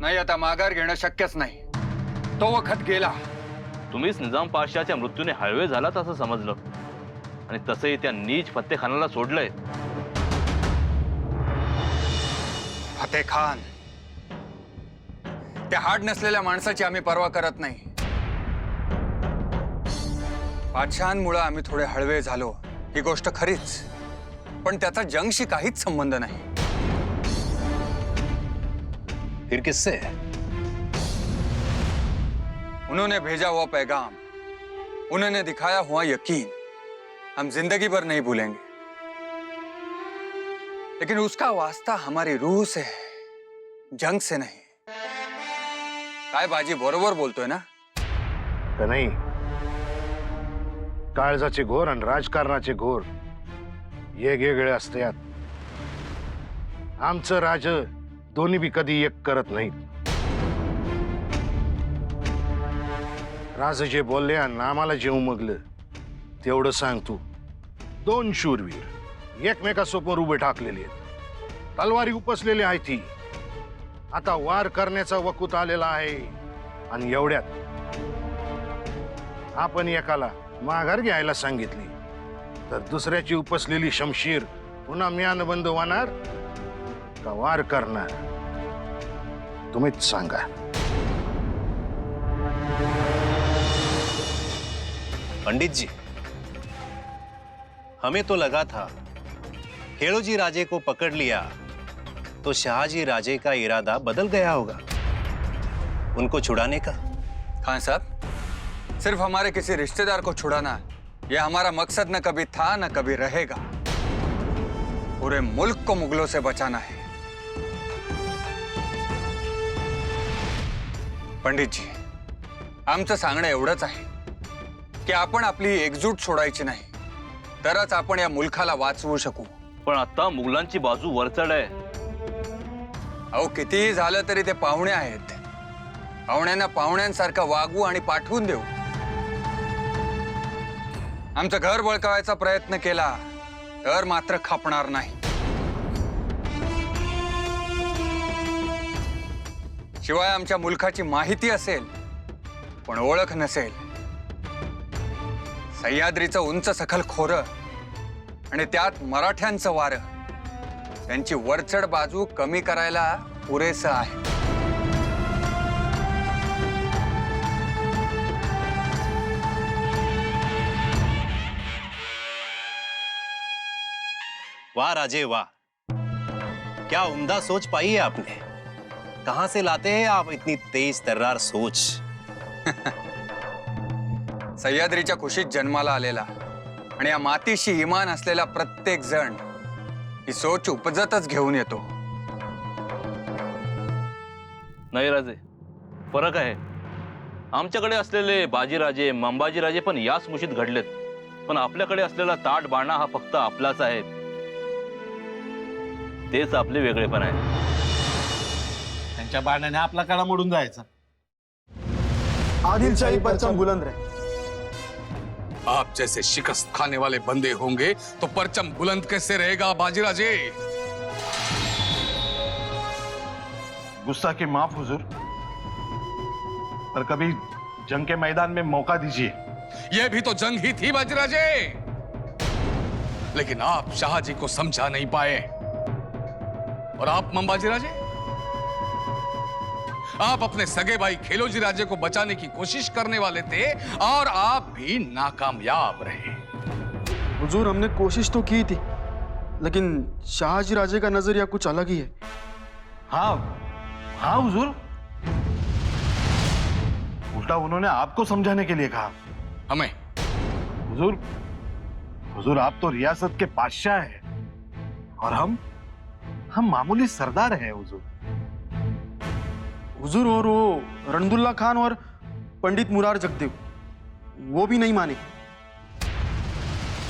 नाही, आता माघार घेणं शक्यच नाही. तो वखत गेला. तुम्हीच निजाम पाशाच्या मृत्यूने हळवे झालात असं समजलं, आणि तसंही त्या नीच फत्तेखानाला सोडलंय. फतेह खान, त्या हाड नसलेल्या माणसाची आम्ही पर्वा करत नाही. बादशहांमुळे आम्ही थोडे हळवे झालो, ही गोष्ट खरीच, पण त्याचा जंगशी काहीच संबंध नाही. फिर किससे? उन्होंने भेजा हुआ पैगाम, उन्होंने दिखाया हुआ यकीन हम जिंदगी भर नहीं भूलेंगे. लेकिन उसका वास्ता हमारी रूह से है, जंग से नहीं. काय बाजी बरोबर बोलतोय ना? का नाही? काळजाचे घोर आणि राजकारणाचे घोर वेगवेगळे असतात. आमचं राज दोन्ही बी कधी एक करत नाहीत. राज जे बोलले आणि आम्हाला जे उमगलं तेवढं सांग तू. दोन शूरवीर एकमेकासमोर उभे ठाकलेले आहेत, तलवारी उपसलेली आहे. ती आता वार करण्याचा वकूत आलेला आहे, आणि एवढ्यात आपण एकाला माघार घ्यायला सांगितली तर दुसऱ्याची उपसलेली शमशीर पुन्हा म्यानबंद होणार का वार करणार? तुम्हीच सांगा. पंडित जी, हमें तो लगा था खेड़ोजी राजे को पकड़ लिया तो शाहजी राजे का इरादा बदल गया होगा, उनको छुड़ाने का. खान साहब, सिर्फ हमारे किसी रिश्तेदार को छुड़ाना यह हमारा मकसद न कभी था न कभी रहेगा. पूरे मुल्क को मुगलों से बचाना है. पंडित जी, आमचं सांगणं एवढंच आहे की आपण आपली एकजूट सोडायची नाही, तरच आपण या मुलखाला वाचवू शकू. पण आता मुघलांची बाजू वरचढ आहे. अहो, कितीही झालं तरी ते पाहुणे आहेत. पाहुण्यांना पाहुण्यांसारखं वागवू आणि पाठवून देऊ. आमचं घर बळकावायचा प्रयत्न केला तर मात्र खपणार नाही. शिवाय आमच्या मुलखाची माहिती असेल पण ओळख नसेल. सह्याद्रीचं उंच सखल खोरं आणि त्यात मराठ्यांचं वारं, त्यांची वरचढ बाजू कमी करायला पुरेसं आहे. वाह राजे वाह, क्या उम्दा सोच पाई है आपने. कहां से लाते हैं आप इतनी तेज तर्रार सोच. सह्याद्रीच्या कुशीत जन्माला आलेला आणि या मातीशी इमान असलेला प्रत्येक जण ही सोच उपजतच घेऊन येतो. नाही राजे, फरक आहे. आमच्याकडे असलेले बाजीराजे मंबाजीराजे पण याच मुशीत घडलेत, पण आपल्याकडे असलेला ताट बाणा हा फक्त आपलाच आहे. तेच आपले वेगळेपण आहे. त्यांच्या बाण्याने आपला कडा मोडून जायचा. आदिलशाही परचम बुलंद रहे. आप जैसे शिकस्त खाने वाले बंदे होंगे तो परचम बुलंद कैसे रहेगा बाजीराजे. गुस्सा की माफ हुजूर, पर कभी जंग के मैदान में मौका दीजिए. यह भी तो जंग ही थी बाजीराजे, लेकिन आप शाहजी को समझा नहीं पाए. और आप मंबाजी राजे, आप अपने सगे भाई खेलोजी राजे को बचाने की कोशिश करने वाले थे और आप भी नाकामयाब रहे. हुजूर, हमने कोशिश तो की थी, लेकिन शाहजी राजे का नजरिया कुछ अलग ही है. हाँ हाँ हुजूर, उल्टा उन्होंने आपको समझाने के लिए कहा. हमें हुजूर, हुजूर आप तो रियासत के बादशाह हैं और हम मामूली सरदार हैं हुजूर. हुजूर, और वो रणदुल्ला खान और पंडित मुरार जगदेव, वो भी नहीं माने.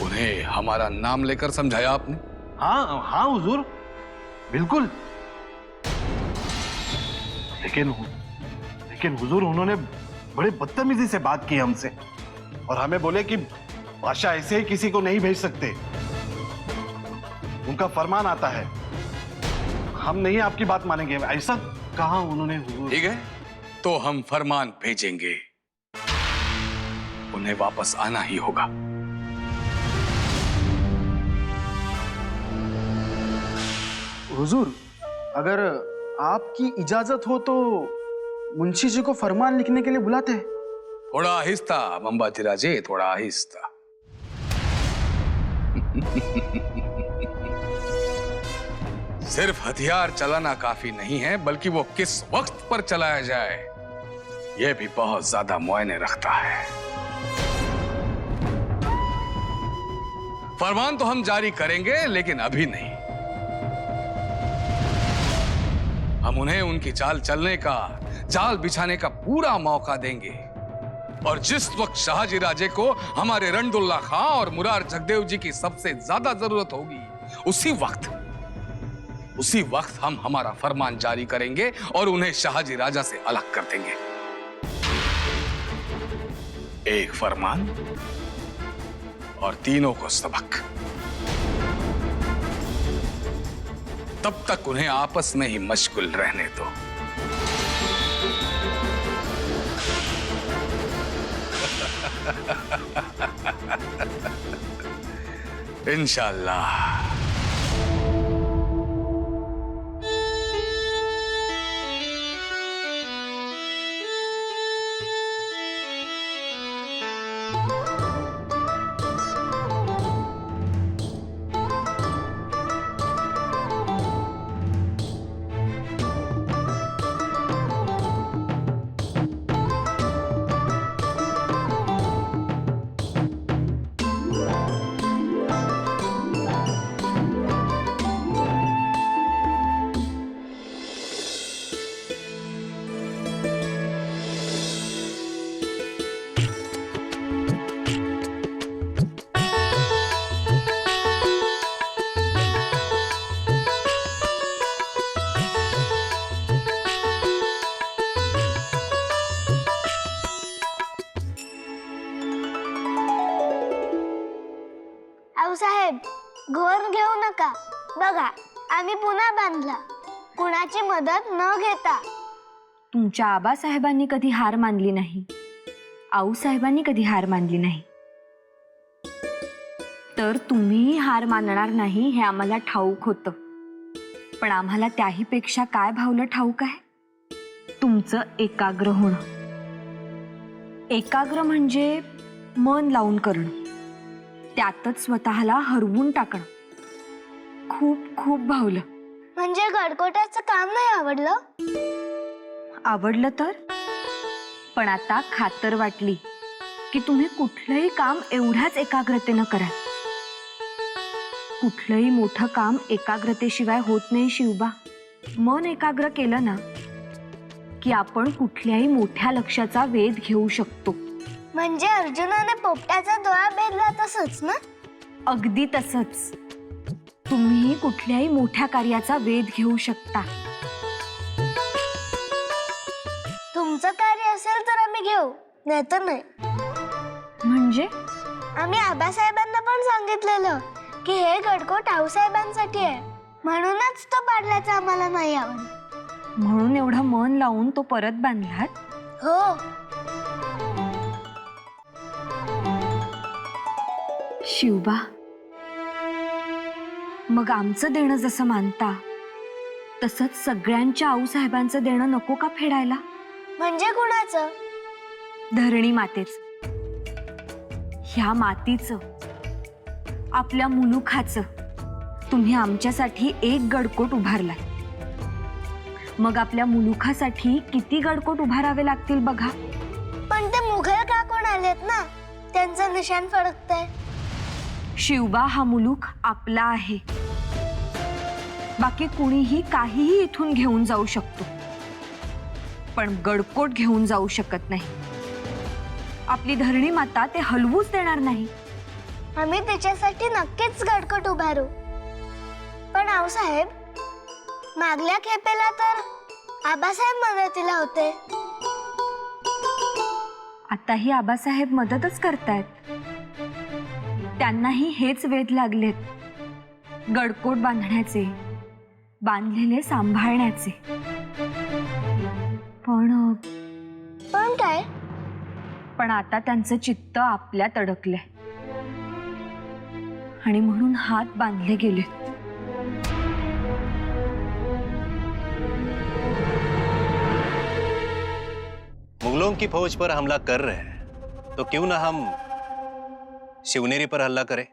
उन्हें हमारा नाम लेकर समझाया आपने? हाँ हाँ हुजूर, बिल्कुल. लेकिन हुजूर, उन्होंने बड़े बदतमीजी से बात की हमसे और हमें बोले कि बादशाह ऐसे ही किसी को नहीं भेज सकते, उनका फरमान आता है. हम नहीं आपकी बात मानेंगे, ऐसा कहा उन्होंने हुजूर। ठीक है, तो हम फरमान भेजेंगे, उन्हें वापस आना ही होगा। हुजूर, अगर आपकी इजाजत हो तो मुंशी जी को फरमान लिखने के लिए बुलाते हैं। थोड़ा आहिस्ता मंबाजी राजे, थोड़ा आहिस्ता। सिर्फ हथियार चलाना काफी नहीं है, बल्कि वो किस वक्त पर चलाया जाए यह भी बहुत ज्यादा मुआयने रखता है। फरमान तो हम जारी करेंगे, लेकिन अभी नहीं। हम उन्हें उनकी चाल चलने का, जाल बिछाने का पूरा मौका देंगे। और जिस वक्त शाहजी राजे को हमारे रणदुल्ला खां और मुरार जगदेव जी की सबसे ज्यादा जरूरत होगी, उसी वक्त हम हमारा फरमान जारी करेंगे और उन्हें शाहजी राजा से अलग कर देंगे। एक फरमान और तीनों को सबक। तब तक उन्हें आपस में ही मशगूल रहने दो। इंशाअल्लाह। आऊसाहेब, घोर घेऊ नका. बघा, आम्ही पुन्हा बांधला, कुणाची मदत न घेता. तुमच्या आबासाहेबांनी कधी हार मानली नाही, आऊसाहेबांनी कधी हार मानली नाही. तर तुम्हीही हार मानणार नाही हे आम्हाला ठाऊक होतं. पण आम्हाला त्याही पेक्षा काय भावलं ठाऊक आहे? तुमचं एकाग्र होणं. एकाग्र म्हणजे मन लावून करणं, त्यातच स्वतःला हरवून टाकणं. खूप खूप भावलं. म्हणजे गडकोटाचं काम नाही आवडलं? आवडलं तर, पण आता खातर वाटली की तुम्ही कुठलंही काम एवढ्याच एकाग्रतेनं करा. कुठलंही मोठं काम एकाग्रतेशिवाय होत नाही शिवबा. मन एकाग्र केलं ना की आपण कुठल्याही मोठ्या लक्ष्याचा वेध घेऊ शकतो. म्हणजे अर्जुनाने पोपटाचा डोळा भेदला तसंच ना? अगदी तसंच. तुम्ही कुठल्याही मोठ्या कार्याचा वेध घेऊ शकता. तुमचं कार्य असेल तर आम्ही घेऊ, नाहीतर नाही. म्हणजे आम्ही आबासाहेबांना पण सांगितलेलं की हे गडकोट आऊसाहेबांसाठी आहे, म्हणूनच तो पाडल्याचं आम्हाला नाही आवडलं. म्हणून एवढं मन लावून तो परत बांधलात? हो. शिवबा, मग आमचं देणं जसं मानता तसंच सगळ्यांच्या आऊसाहेबांचं देणं नको का फेडायला? म्हणजे कुणाचं? धरणी मातेच, ह्या मातीचं, आपल्या मुलुखाचं. तुम्ही आमच्यासाठी एक गडकोट उभारलाय, मग आपल्या मुलुखासाठी किती गडकोट उभारावे लागतील बघा. पण ते मुघल का कोण आलेत ना, त्यांचं निशाण फडकतंय. शिवबा, हा मुलुख आपला आहे. बाकी कुणीही काहीही इथून घेऊन जाऊ शकतो, पण गडकोट घेऊन जाऊ शकत नाही. आपली धरणी माता ते हलवूच देणार नाही. आम्ही त्याच्यासाठी नक्कीच गडकोट उभारू. पण आऊसाहेब, मागल्या खेपेला तर आबासाहेब मदतीला होते. आताही आबासाहेब मदतच करतायत. त्यांनाही हेच वेध लागलेत, गडकोट बांधण्याचे, बांधलेले सांभाळण्याचे. पण पण काय? पण आता त्यांचं चित्त आपल्यात अडकलंय आणि म्हणून हात बांधले गेले. मुगलों की फौज पर हमला कर रहे हैं तो क्यों ना हम शिवनेरी पर हमला करें?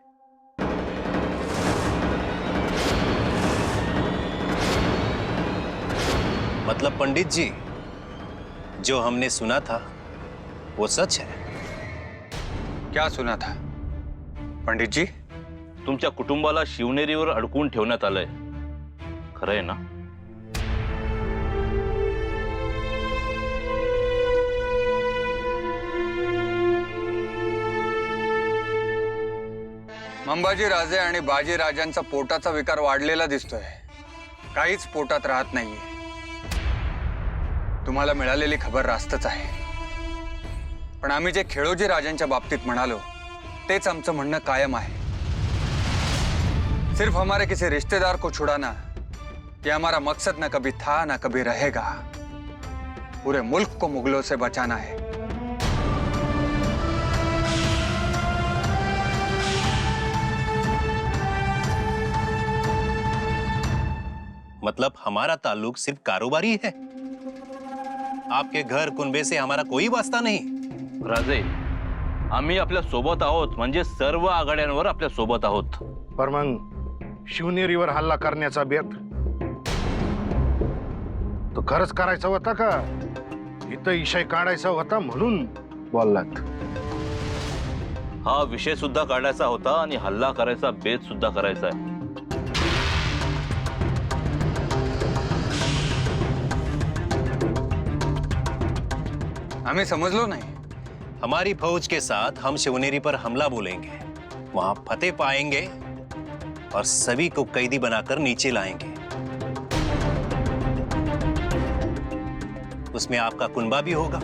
मतलब पंडित जी, जो हमने सुना था वो सच है? क्या सुना था पंडित जी? तुमच्या कुटुंबाला शिवनेरीवर अडकवून ठेवण्यात आलंय, खरं आहे ना? मंबाजी राजे आणि बाजी राजांचा पोटाचा विकार वाढलेला दिसतोय. काहीच पोटात राहत नाहीये. तुम्हाला मिळालेली खबर रास्तच आहे. पण आम्ही जे खेळोजी राजांच्या बाबतीत म्हणालो तेच आमचं म्हणणं कायम आहे. सिर्फ हमारे किसी रिश्तेदार को छुड़ाना ये हमारा मकसद न कभी था न कभी रहेगा. पूरे मुल्क को मुगलों से बचाना है. मतलब हमारा ताल्लुक सिर्फ कारोबारी है? आपके घर कुनबे से हमारा कोई वास्ता नहीं? राजे, आम्ही आपल्या सोबत आहोत, म्हणजे सर्व आघाड्यांवर आपल्या सोबत आहोत. पर मग शिवनेरीवर हल्ला करण्याचा बेत तो खरंच करायचा होता का इथं इशय काढायचा होता म्हणून बोललात? हा विषय सुद्धा काढायचा होता आणि हल्ला करायचा बेत सुद्धा करायचा आहे. हमें समझलो नहीं. हमारी फौज के साथ हम शिवनेरी पर हमला बोलेंगे, वहां फतेह पाएंगे और सभी को कैदी बनाकर नीचे लाएंगे. उसमें आपका कुनबा भी होगा.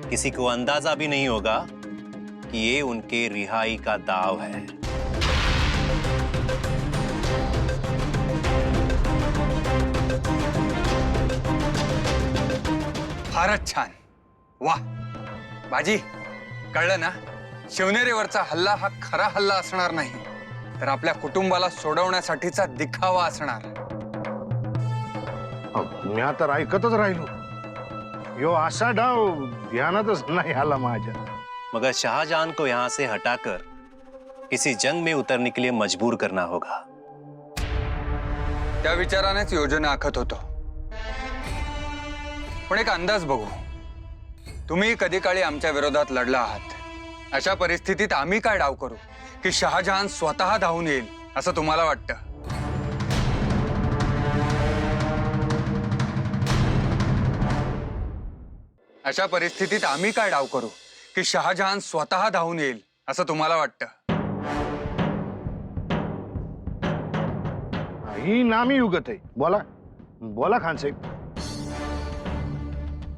किसी को अंदाजा भी नहीं होगा कि ये उनके रिहाई का दाव है. फारच छान. वाह बाजी, कळलं ना? शिवनेरीवरचा हल्ला हा खरा हल्ला असणार नाही, तर आपल्या कुटुंबाला सोडवण्यासाठीचा दिखावा असणार. मी आता ऐकतच राहिलो. यो असा डाव ध्यानातच नाही आला माझ्या. मगर शाहजहां को यहां से हटाकर किसी जंग में उतरने के लिए मजबूर करना होगा. त्या विचारानेच योजना आखत होतो. पण एक अंदाज बघू. तुम्ही कधी काळी आमच्या विरोधात लढला आहात. अशा परिस्थितीत आम्ही काय डाव करू की शहाजहान स्वतः धावून येईल असं तुम्हाला वाटतं? अशा परिस्थितीत आम्ही काय डाव करू की शहाजहान स्वतः धावून येईल असं तुम्हाला वाटतं? ही नामी युगत आहे. बोला बोला खानसाहेब.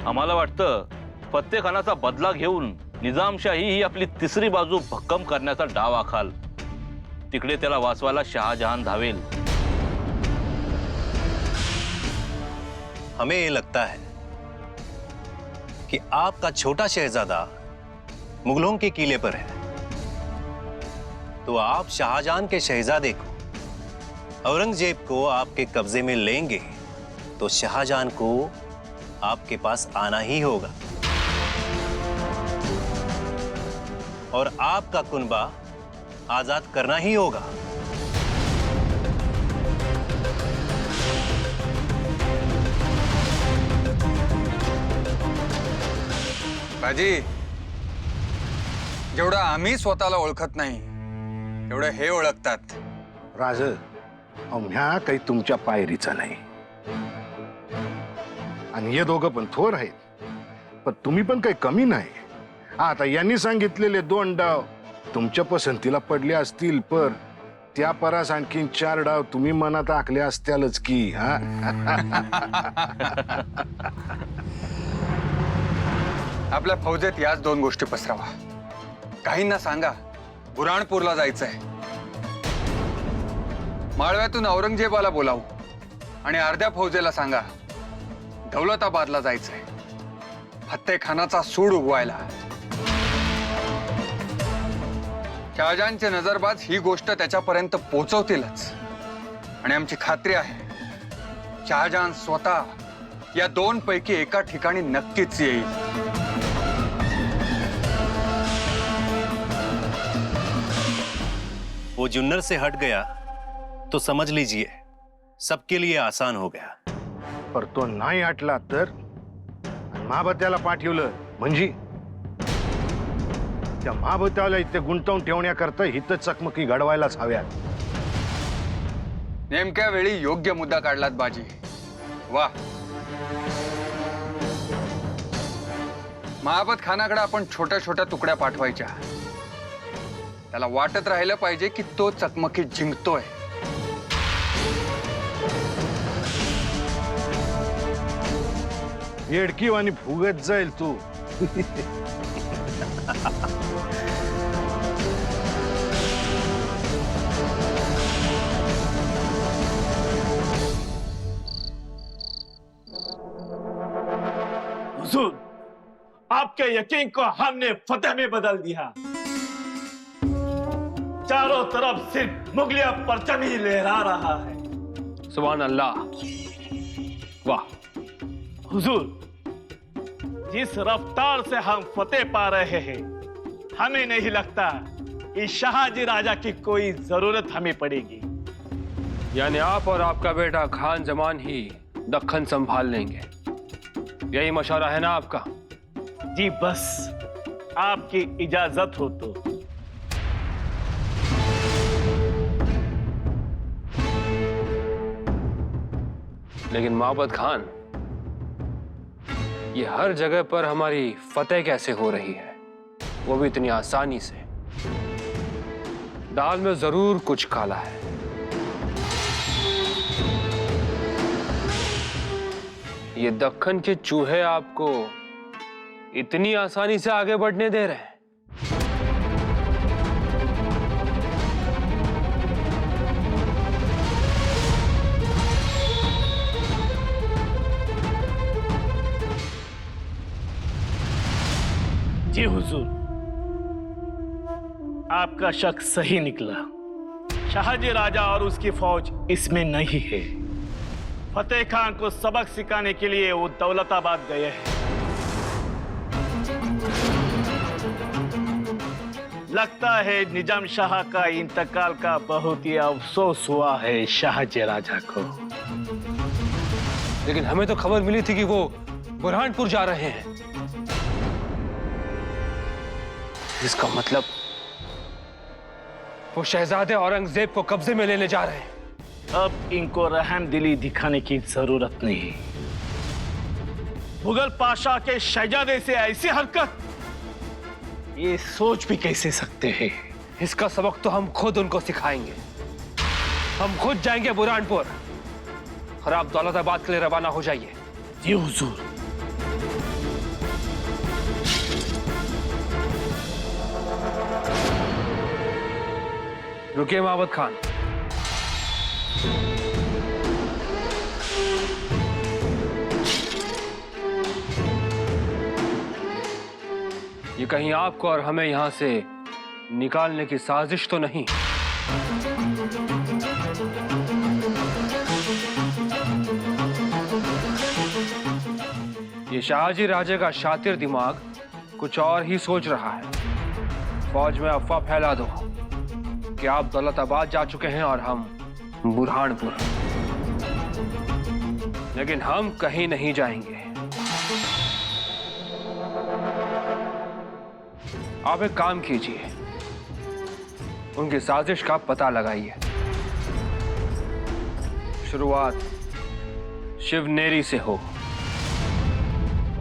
आम्हाला वाटतं फत्तेखानाचा बदला घेऊन निजामशाही ही आपली तिसरी बाजू भक्कम करण्याचा डाव आखाल. तिकडे त्याला वाचवायला शहाजहान धावेल. हमें ये लगता है कि आपका छोटा शहजादा मुगलों के किले पर है, तो आप शाहजहां के शहजादे को औरंगजेब को आपके कब्जे में लेंगे तो शाहजहां को आपके पास आना ही होगा और आपका कुनबा आजाद करना ही होगा. बाजी, जेवढं आम्ही स्वतःला ओळखत नाही तेवढं हे ओळखतात. राज, अम्ह्या काही तुमच्या पायरीचा नाही आणि हे दोघं पण थोर आहेत, पण तुम्ही पण काही कमी नाही. आता यांनी सांगितलेले 2 डाव तुमच्या पसंतीला पडले असतील, पर त्या परास आणखीन 4 डाव तुम्ही मनात आखले असत्यालच की. हा आपल्या फौजेत याच 2 गोष्टी पसरवा. काहींना सांगा बुराणपूरला जायचंय. माळव्यातून औरंगजेबाला बोलावू आणि अर्ध्या फौजेला सांगा दौलताबादला जायचंय, फत्तेखानाचा सूड उगवायला. शहाजहानचे नजरबाज ही गोष्ट त्याच्यापर्यंत पोहोचवतीलच. आणि आमची खात्री आहे शहाजहान स्वतः या 2 पैकी एका ठिकाणी नक्कीच येईल. वो जुन्नर से हट गया तो समझ लीजिए सबके लिए आसान हो गया. पर तो नाही आटला तर महाबत्याला पाठवलं म्हणजे त्या महाबत्याला इथे गुंतवून ठेवण्याकरता हित चकमकी घडवायलाच हव्यात. नेमक्या वेळी योग्य मुद्दा काढलात बाजी. वा. महाबत खानाकडे आपण छोट्या छोट्या तुकड्या पाठवायच्या. त्याला वाटत राहिलं पाहिजे की तो चकमकीत जिंकतोय. येडकीवाणी फुगत जाईल तू. हुजूर, आपके यकीन को हमने फतेह में बदल दिया. चारों तरफ सिर्फ मुगलिया परचम ही लहरा रहा है. सुभान अल्लाह. वाह. हुजूर, जिस रफ्तार से हम फतेह पा रहे हैं, हमें नहीं लगता कि शाहजी राजा की कोई जरूरत हमें पड़ेगी. यानी आप और आपका बेटा खान जमान ही दक्खन संभाल लेंगे, यही मशवरा है ना आपका? जी, बस आपकी इजाजत हो तो. लेकिन माबद खान, ये हर जगह पर हमारी फतेह कैसे हो रही है, वो भी इतनी आसानी से? दाल में जरूर कुछ काला है. ये दक्खन के चूहे आपको इतनी आसानी से आगे बढ़ने दे रहे हैं? जी हुजूर, आपका शक सही निकला. शाहजी राजा और उसकी फौज इसमें नहीं है. फतेह खान को सबक सिखाने के लिए वो दौलताबाद गए हैं. लगता है निजाम शाह का इंतकाल का बहुत ही अफसोस हुआ है शाहजी राजा को. लेकिन हमें तो खबर मिली थी कि वो बुरहानपुर जा रहे हैं. इसका मतलब वो शहजादे औरंगजेब को कब्जे में लेने जा रहे हैं. अब इनको रहम दिली दिखाने की जरूरत नहीं. मुगल पाशा के शहजादे से ऐसी हरकत, ये सोच भी कैसे सकते हैं? इसका सबक तो हम खुद उनको सिखाएंगे. हम खुद जाएंगे बुरहानपुर और आप दौलताबाद के लिए रवाना हो जाइए. जी हुजूर. रुकिए माबद खान. ये कहीं आपको और हमें यहां से निकालने की साजिश तो नहीं? ये शाहजी राजे का शातिर दिमाग कुछ और ही सोच रहा है. फौज में अफवाह फैला दो कि आप दौलताबाद जा चुके हैं और हम बुरहानपुर. लेकिन हम कहीं नहीं जाएंगे. आप एक काम कीजिए, उनकी साजिश का पता लगाइए. शुरुआत शिवनेरी से हो.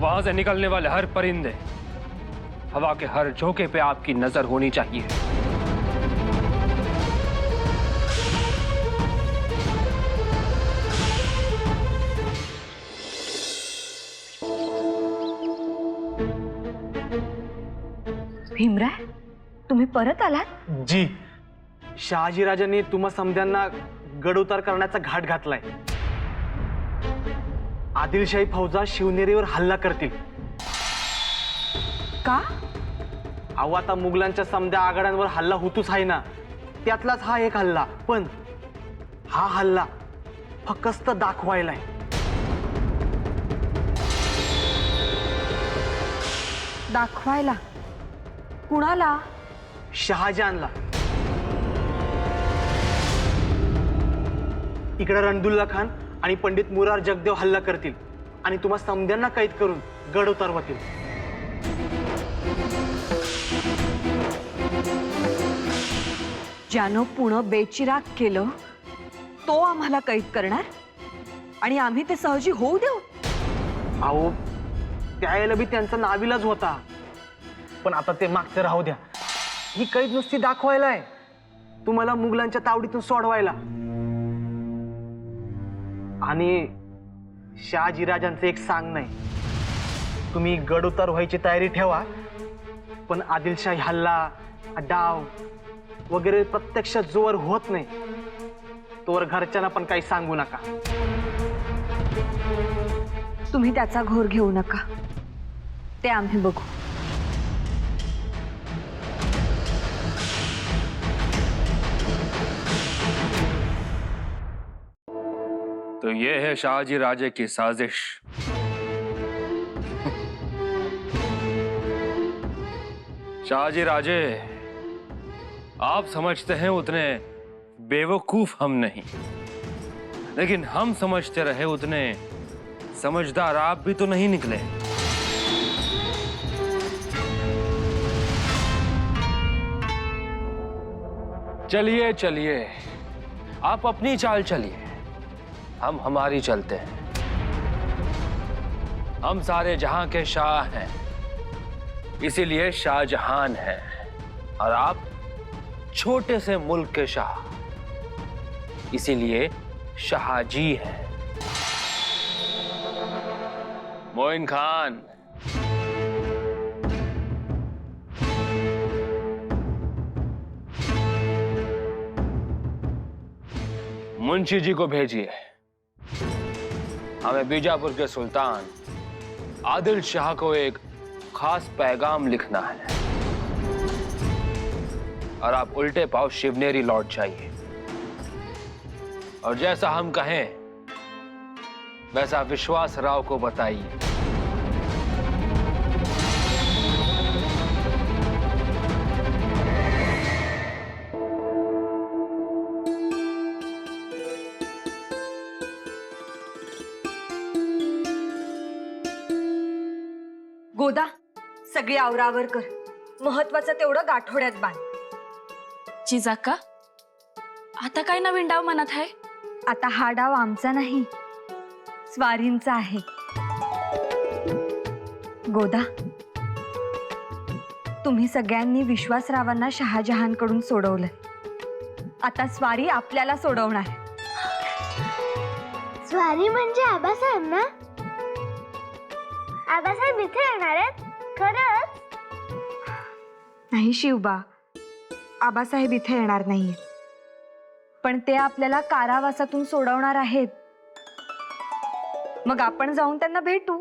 वहां से निकलने वाले हर परिंदे, हवा के हर झोंके पे आपकी नजर होनी चाहिए. भीमराय, तुम्ही परत आलात? जी, शहाजीराजांनी तुम्हा समध्यांना गडउतार करण्याचा घाट घातलाय. आदिलशाही फौजा शिवनेरीवर हल्ला करतील. का? अहो, आता मुघलांच्या समध्या आघाड्यांवर हल्ला होतच आहे ना, त्यातलाच हा एक हल्ला. पण हा हल्ला फक्त दाखवायला आहे. दाखवायला? कुणाला? शहाजहानला. इकडे रणदुल्ला खान आणि पंडित मुरार जगदेव हल्ला करतील आणि तुम्हा समध्यांना कैद करून गड उतरवतील. ज्यानं पुणं बेचिराग केलं तो आम्हाला कैद करणार आणि आम्ही ते सहजी होऊ देऊ? अहो, त्यावेळेला बी त्यांचा नाविलाज होता. पण आता ते मागचं राहू द्या. ही कैद नुसती दाखवायला आहे, तुम्हाला मुघलांच्या तावडीतून सोडवायला. आणि शहाजीराजांचं एक सांग नाही, तुम्ही गड उतार व्हायची तयारी ठेवा, पण आदिलशाही हल्ला, डाव वगैरे प्रत्यक्षात जोवर होत नाही तोवर घरच्यांना पण काही सांगू नका. तुम्ही त्याचा घोर घेऊ नका, ते आम्ही बघू. तो ये है शाहजी राजे की साजिश. शाहजी राजे, आप समझते हैं उतने बेवकूफ हम नहीं, लेकिन हम समझते रहे उतने समझदार आप भी तो नहीं निकले. चलिए चलिए, आप अपनी चाल चलिए, हम हमारी चलते हैं. हम सारे जहां के शाह हैं, इसीलिए शाहजहान हैं, और आप छोटे से मुल्क के शाह, इसीलिए शाहजी हैं. मोइन खान, मुंशी जी को भेजिए, हमें बीजापुर के सुल्तान आदिल शाह को एक खास पैगाम लिखना है, और आप उल्टे पांव शिवनेरी लौट जाइए, और जैसा हम कहें वैसा विश्वास राव को बताइए. गोदा, सगळी आवरावर कर. महत्वाचं तेवढं गाठोड्यात बांध. जिजाका, आता काय नवीन डाव मनात आहे? आता हा डाव आमचा नाही, स्वारींचा आहे. गोदा, तुम्ही सगळ्यांनी विश्वासरावांना शहाजहानकडून सोडवलं. आता स्वारी आपल्याला सोडवणार. स्वारी म्हणजे आबासाहेब ना? आबासाहेब इथे येणार आहेत खरंच? नाही शिवबा, आबासाहेब इथे येणार नाहीये, पण ते आपल्याला कारावासातून सोडवणार आहेत. मग आपण जाऊन त्यांना भेटू.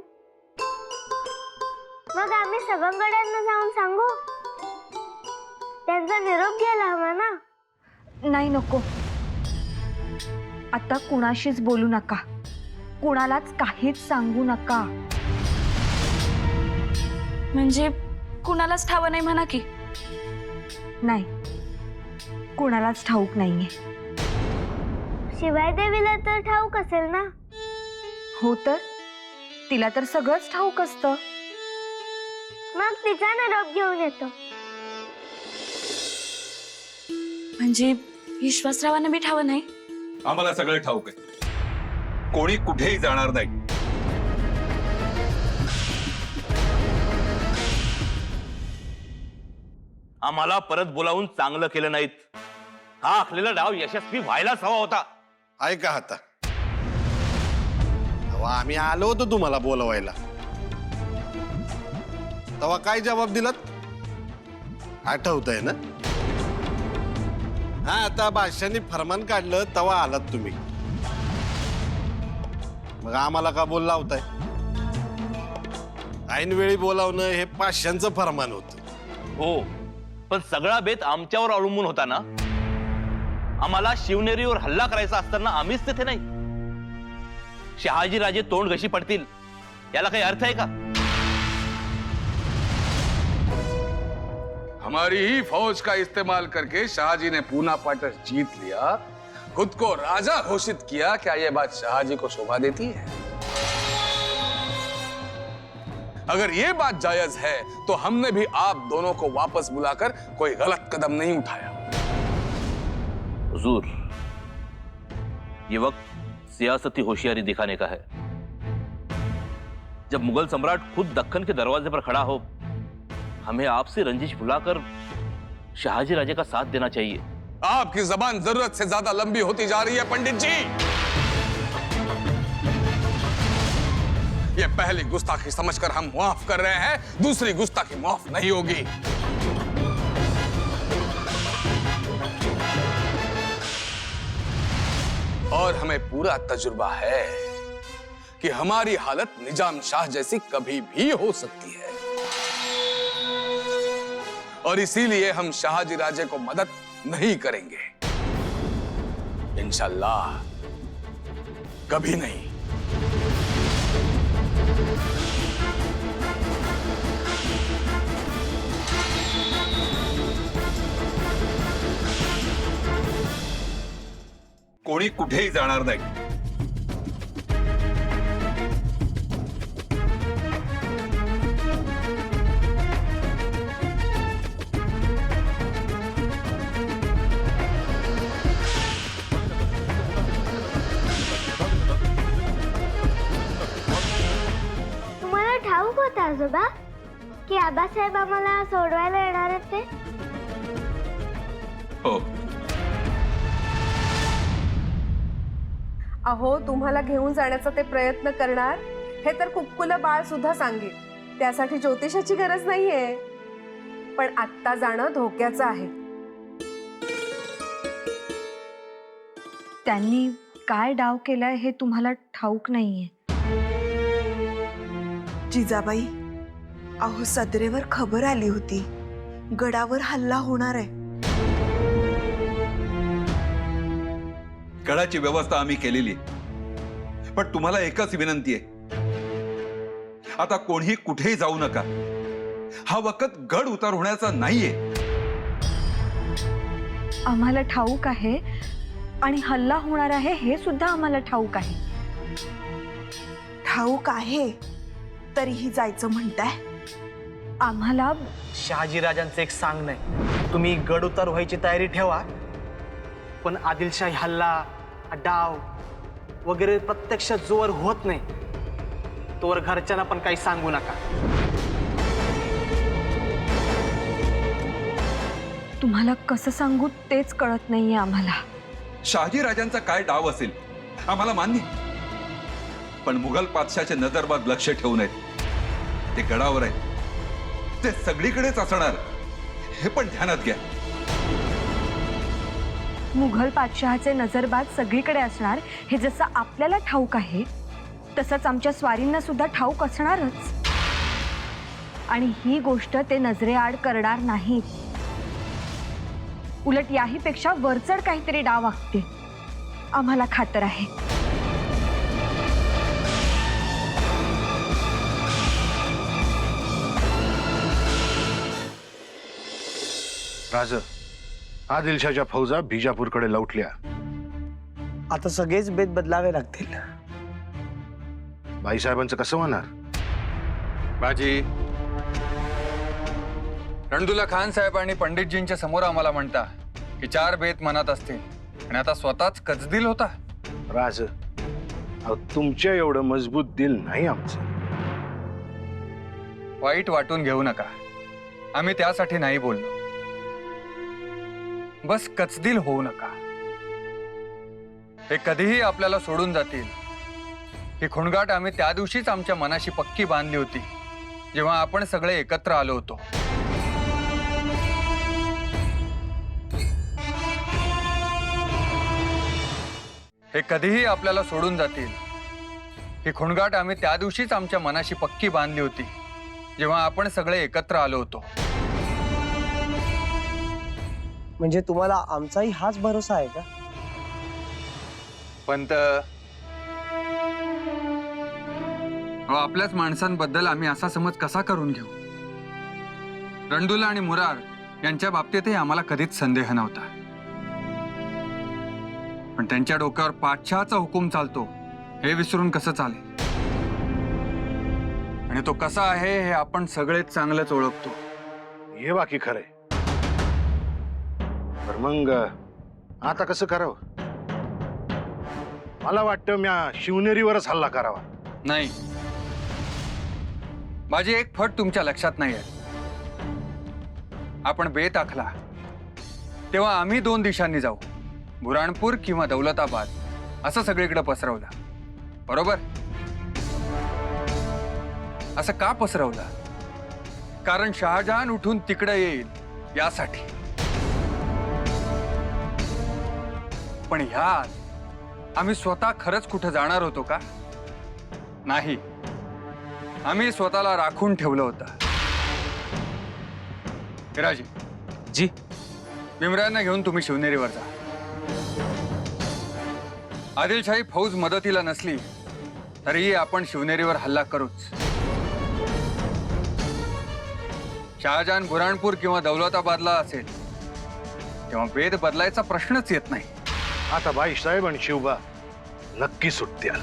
मग आम्ही सवंगड्यांना जाऊन सांगू, त्यांचा निरोप घ्यायला हवा ना? नाही, नको. आता कुणाशीच बोलू नका, कुणालाच काहीच सांगू नका. म्हणजे कुणालाच ठाव नाही म्हणा की? नाही, कुणालाच ठाऊक नाहीये. शिवाय देवीला तर ठाऊक असेल ना? हो, तर तिला तर सगळंच ठाऊक असतं. मग तिचा निरोप घेऊन येतो. म्हणजे विश्वासरावांना बी ठाव नाही? आम्हाला सगळं ठाऊक आहे, कोणी कुठेही जाणार नाही. आम्हाला परत बोलावून चांगलं केलं नाहीत. हा आखलेला डाव यशस्वी व्हायलाच हवा होता. ऐका आता, तेव्हा आम्ही आलो होतो तुम्हाला बोलवायला, तेव्हा काय जबाब दिलात आठवतंय ना? हा आता बादशाहांनी फरमान काढलं तेव्हा आलात तुम्ही. मग आम्हाला का बोल लावताय? ऐनवेळी बोलावणं हे पाचशांचं फरमान होतं. हो, पण सगळा बेत आमच्यावर अवलंबून होता ना. आम्हाला शिवनेरीवर हल्ला करायचा असताना आम्हीच तिथे नाही. शहाजी राजे तोंड कशी पडतील याला काही अर्थ आहे का? हमारी ही फौज का इस्तेमाल करके शाहजी ने पूना पाटर जीत लिया, खुद को राजा घोषित किया. क्या यह बात शाहजी को शोभा देती है? अगर ये बात जायज है तो हमने भी आप दोनों को वापस बुलाकर कोई गलत कदम नहीं उठाया. हुजूर, ये वक्त सियासती होशियारी दिखाने का है. जब मुगल सम्राट खुद दक्कन के दरवाजे पर खड़ा हो, हमें आपसे रंजिश भुलाकर शहाजी राजे का साथ देना चाहिए. आपकी जबान जरूरत से ज्यादा लंबी होती जा रही है पंडित जी. ये पहली गुस्ताखी समझकर हम माफ कर रहे हैं, दूसरी गुस्ताखी माफ नहीं होगी. और हमें पूरा तजुर्बा है कि हमारी हालत निजाम शाह जैसी कभी भी हो सकती है, और इसीलिए हम शाहजी राजे को मदद नहीं करेंगे. इंशाल्लाह कभी नहीं. कोणी कुठेही जाणार नाही. तुम्हाला ठाऊक होतं आजोबा की आबासाहेब आम्हाला सोडवायला येणार आहेत ते? हो, अहो, तुम्हाला घेऊन जाण्याचा ते प्रयत्न करणार हे तर कुक्कुलं बाळ सुद्धा सांगेल. त्यासाठी ज्योतिषाची गरज नाहीये. पण आत्ता जाणं धोक्याचं आहे. त्यांनी काय डाव केलाय हे तुम्हाला ठाऊक नाहीये. जिजाबाई, अहो सदरेवर खबर आली होती, गडावर हल्ला होणार आहे. गडाची व्यवस्था आम्ही केलेली, पण तुम्हाला एकच विनंती आहे, आता कोणीही कुठेही जाऊ नका. हा वखत गड उतार होण्याचा नाहीये. आम्हाला ठाऊक आहे आणि हल्ला होणार आहे हे सुद्धा आम्हाला ठाऊक आहे. ठाऊक आहे तरीही जायचं म्हणताय? आम्हाला शहाजी राजांचं एक सांग नाही, तुम्ही गड उतार व्हायची तयारी ठेवा, पण आदिलशाही हल्ला डाव वगैरे प्रत्यक्ष जोर होत नाही तोवर घरच्यांना पण काही सांगू नका. तुम्हाला कसं सांगू तेच कळत नाहीये आम्हाला. शहाजी राजांचा काय डाव असेल आम्हाला मान्य, पण मुघल पातशाचे नजरबाद लक्ष ठेवू नयेत. ते गडावर आहे, ते सगळीकडेच असणार हे पण ध्यानात घ्या. मुघल बादशहाचे नजरबाज सगळीकडे असणार हे जसं आपल्याला ठाऊक आहे तसंच आमच्या स्वारींना सुद्धा ठाऊक असणारच. आणि ही गोष्ट ते नजरेआड करणार नाहीत. उलट याही पेक्षा वरचढ काहीतरी डाव आखते, आम्हाला खातर आहे. राज, आदिलशाच्या फौजा बिजापूरकडे लौटल्या. आता सगळेच बेत बदलावे लागतील. बाईसाहेबांचं कसं होणार? बाजी, रणदुल्ला खान साहेब आणि पंडितजींच्या समोर आम्हाला म्हणता की 4 बेत मनात असतील आणि आता स्वतःच कचदिल होता. राज, तुमच्या एवढं मजबूत दिल नाही आमचं. वाईट वाटून घेऊ नका, आम्ही त्यासाठी नाही बोललो. बस कचदिल होऊ नका. हे कधीही आपल्याला सोडून जातील ही खुणगाट आम्ही त्या दिवशीच आमच्या मनाशी पक्की बांधली होती जेव्हा आपण सगळे एकत्र आलो होतो. हे कधीही आपल्याला सोडून जातील ही खुणगाट आम्ही त्या दिवशीच आमच्या मनाशी पक्की बांधली होती, जेव्हा आपण सगळे एकत्र आलो होतो. म्हणजे तुम्हाला आमचाही हाच भरोसा आहे का? पंत, आपल्याच माणसांबद्दल आम्ही असा समज कसा करून घेऊ? रणदुला आणि मुरार यांच्या बाबतीतही आम्हाला कधीच संदेह नव्हता, पण त्यांच्या डोक्यावर पातशाहचा हुकूम चालतो हे विसरून कसं चालेल? आणि तो कसा आहे हे आपण सगळेच चांगलंच ओळखतो. हे बाकी खरंय. तर मग आता कसं करावं? मला वाटतं म्या शिवनेरीवरच हल्ला करावा. नाही, माझी एक फट तुमच्या लक्षात नाहीये. आपण बेत आखला तेव्हा आम्ही 2 दिशांनी जाऊ, बुराणपूर किंवा दौलताबाद असं सगळीकडे पसरवलं, बरोबर? असं का पसरवलं? कारण शहाजहान उठून तिकडे येईल यासाठी. पण ह्यात आम्ही स्वतः खरंच कुठं जाणार होतो का? नाही, आम्ही स्वतःला राखून ठेवलं होतं. हिराजी जी, भीमरायांना घेऊन तुम्ही शिवनेरीवर जा. आदिलशाही फौज मदतीला नसली तरीही आपण शिवनेरीवर हल्ला करूच. शहाजहान बुराणपूर किंवा दौलताबादला असेल तेव्हा वेद बदलायचा प्रश्नच येत नाही. आता बाईसाहेब आणि शिवबा नक्की सुटत्याल.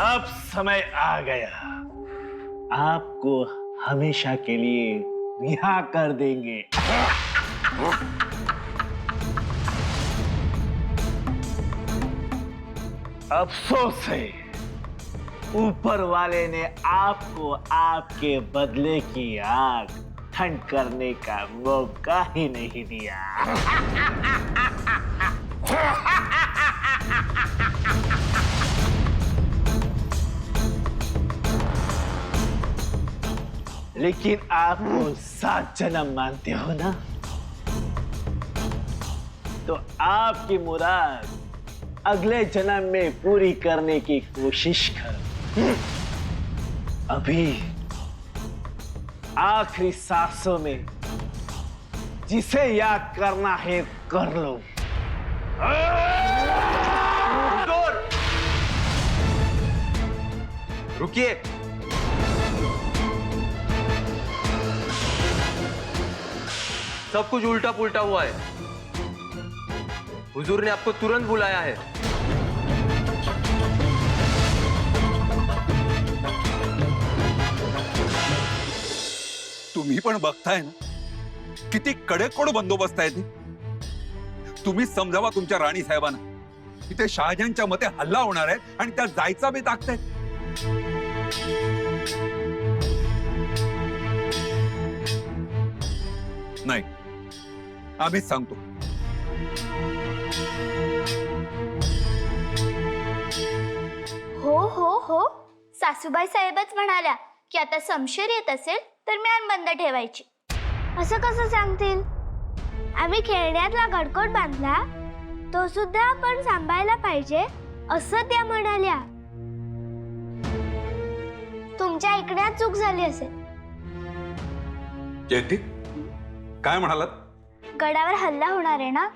अब समय आ गया, आपको हमेशा के लिए रिहा कर देंगे. अफसोस है, ऊपर वाले ने आपको आपके बदले की आग ठंड करने का मौका ही नहीं दिया. लेकिन आप वो 7 जन्म मानते हो ना, तो आपकी मुराद अगले जन्म में पूरी करने की कोशिश करो. अभी आखिरी सांसों में जिसे याद करना है कर लो. रुकिए. सब कुछ उल्टा पुल्टा हुआ है. हुजूर ने आपको तुरंत बुलाया है. तुम्ही पण बघताय ना किती कडेकोड बंदोबस्त आहे ते. तुम्ही समजावा तुमच्या राणी साहेबांना की ते शहाजहानच्या मते हल्ला होणार आहे आणि त्या जायचा बेत आखतायत. नाही, आम्हीच सांगतो. हो हो हो, सासूबाई साहेबच म्हणाल्या की आता समशेर येत असेल तर म्यान बंद ठेवायची. असं कसं सांगतील? आम्ही खेळण्यातला गडकोट बांधला तो सुद्धा आपण सांभाळायला पाहिजे असं त्या म्हणाल्या. तुमच्या ऐकण्यात चूक झाली असेल. जयंती, काय म्हणालात? गडावर हल्ला होणार आहे ना,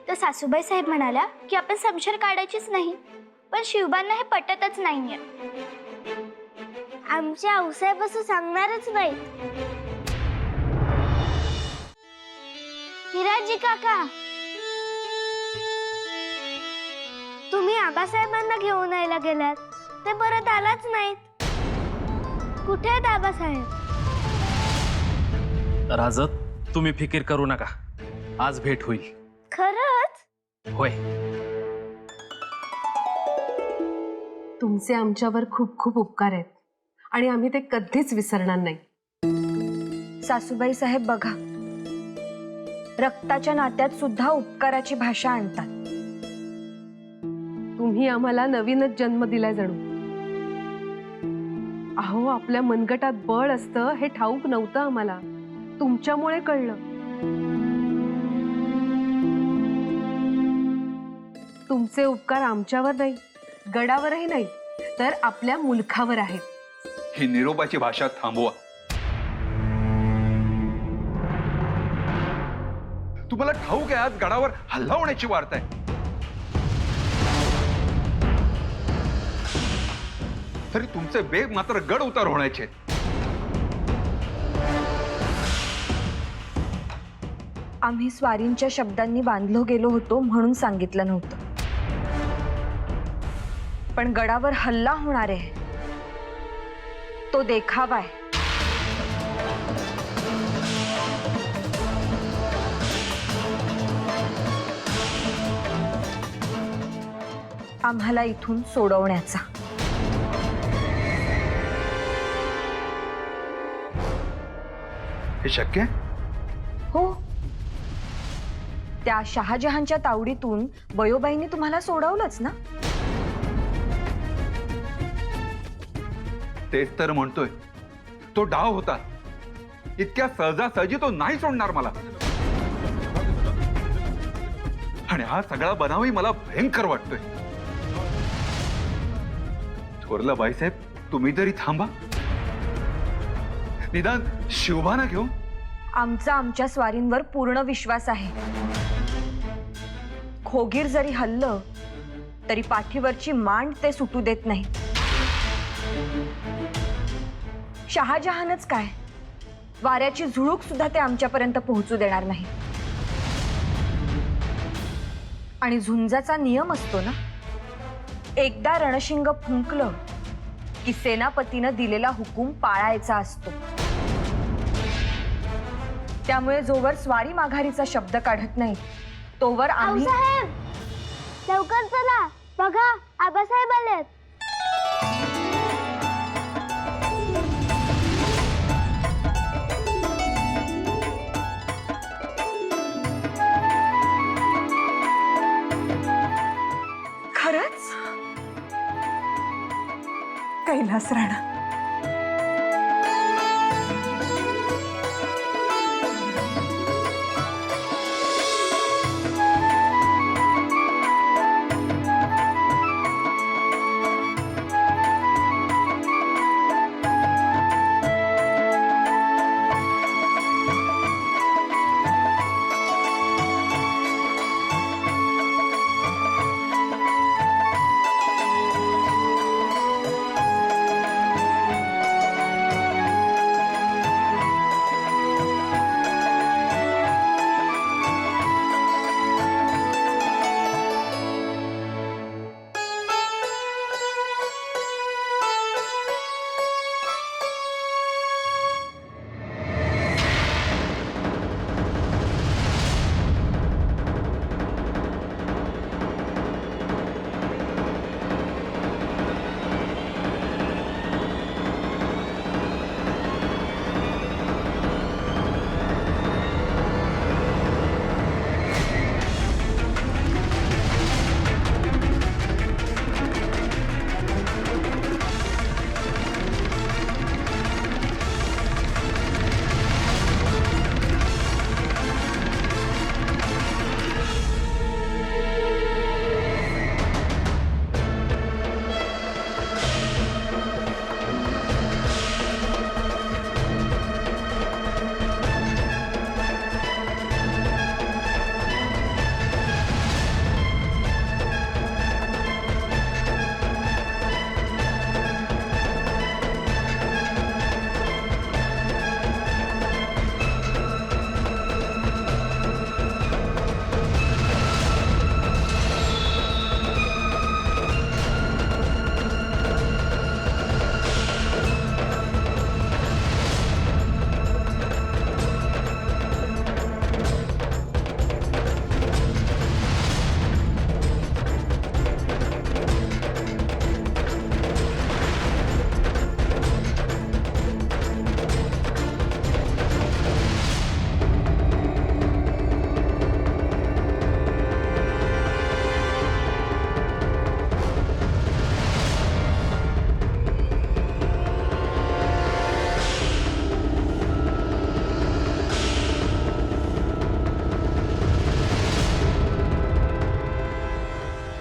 तर सासूबाई साहेब म्हणाल्या की आपण समशेर काढायचीच नाही. पण शिवबांना हे पटतच नाहीये. आमच्या आऊसाहेब असं सांगणारच नाही. हिराजी काका, तुम्ही आबासाहेबांना घेऊन यायला गेलात ते परत आलाच नाहीत. कुठे आहेत आबासाहेब? राजत, तुम्ही फिकीर करू नका, आज भेट होईल. खरंच? होय. तुमचे आमच्यावर खूप खूप उपकार आहेत आणि आम्ही ते कधीच विसरणार नाही. सासूबाई साहेब बघा, रक्ताच्या नात्यात सुद्धा उपकाराची भाषा आणतात. तुम्ही आम्हाला नवीनच जन्म दिलाय जणू. अहो, आपल्या मनगटात बळ असतं हे ठाऊक नव्हतं आम्हाला, तुमच्यामुळे कळलं. तुमचे उपकार आमच्यावर नाही, गडावरही नाही, तर आपल्या मुलखावर आहेत. ही निरोपाची भाषा थांबवा. तुम्हाला ठाऊक आहे आज गडावर हल्ला होण्याची वार्ता आहे. तरी तुमचे बेग मात्र गड उतार होण्याचे आहेत. आम्ही स्वारींच्या शब्दांनी बांधलो गेलो होतो म्हणून सांगितलं नव्हतं. पण गडावर हल्ला होणार आहे तो देखावा आहे. आम्हाला इथून सोडवण्याचा. हे शक्य आहे? हो, त्या शहाजहानच्या तावडीतून बयोबाईंनी तुम्हाला सोडवलंच ना. तेच तर म्हणतोय, तो डाव होता. इतक्या सहजासहजी तो नाही सोडणार मला. आणि हा सगळा बनावही मला भयंकर वाटतोय. थोरलं बाईसाहेब, तुम्ही तरी थांबा. निदान शिवभाना घेऊ. आमचा आमच्या स्वारींवर पूर्ण विश्वास आहे. खोगीर जरी हल्लं तरी पाठीवरची मांड ते सुटू देत नाही. शहाजहानच काय, वाऱ्याची झुळूक सुद्धा ते आमच्यापर्यंत पोहोचू देणार नाही. आणि झुंजाचा नियम असतो ना, एकदा रणशिंग फुंकलं की सेनापतीनं दिलेला हुकूम पाळायचा असतो. त्यामुळे जोवर स्वारी माघारीचा शब्द काढत नाही तोवर आम्ही. आऊसाहेब, लवकर चला, बघा आबासाहेब आलेत. खरंच कैलास राणा,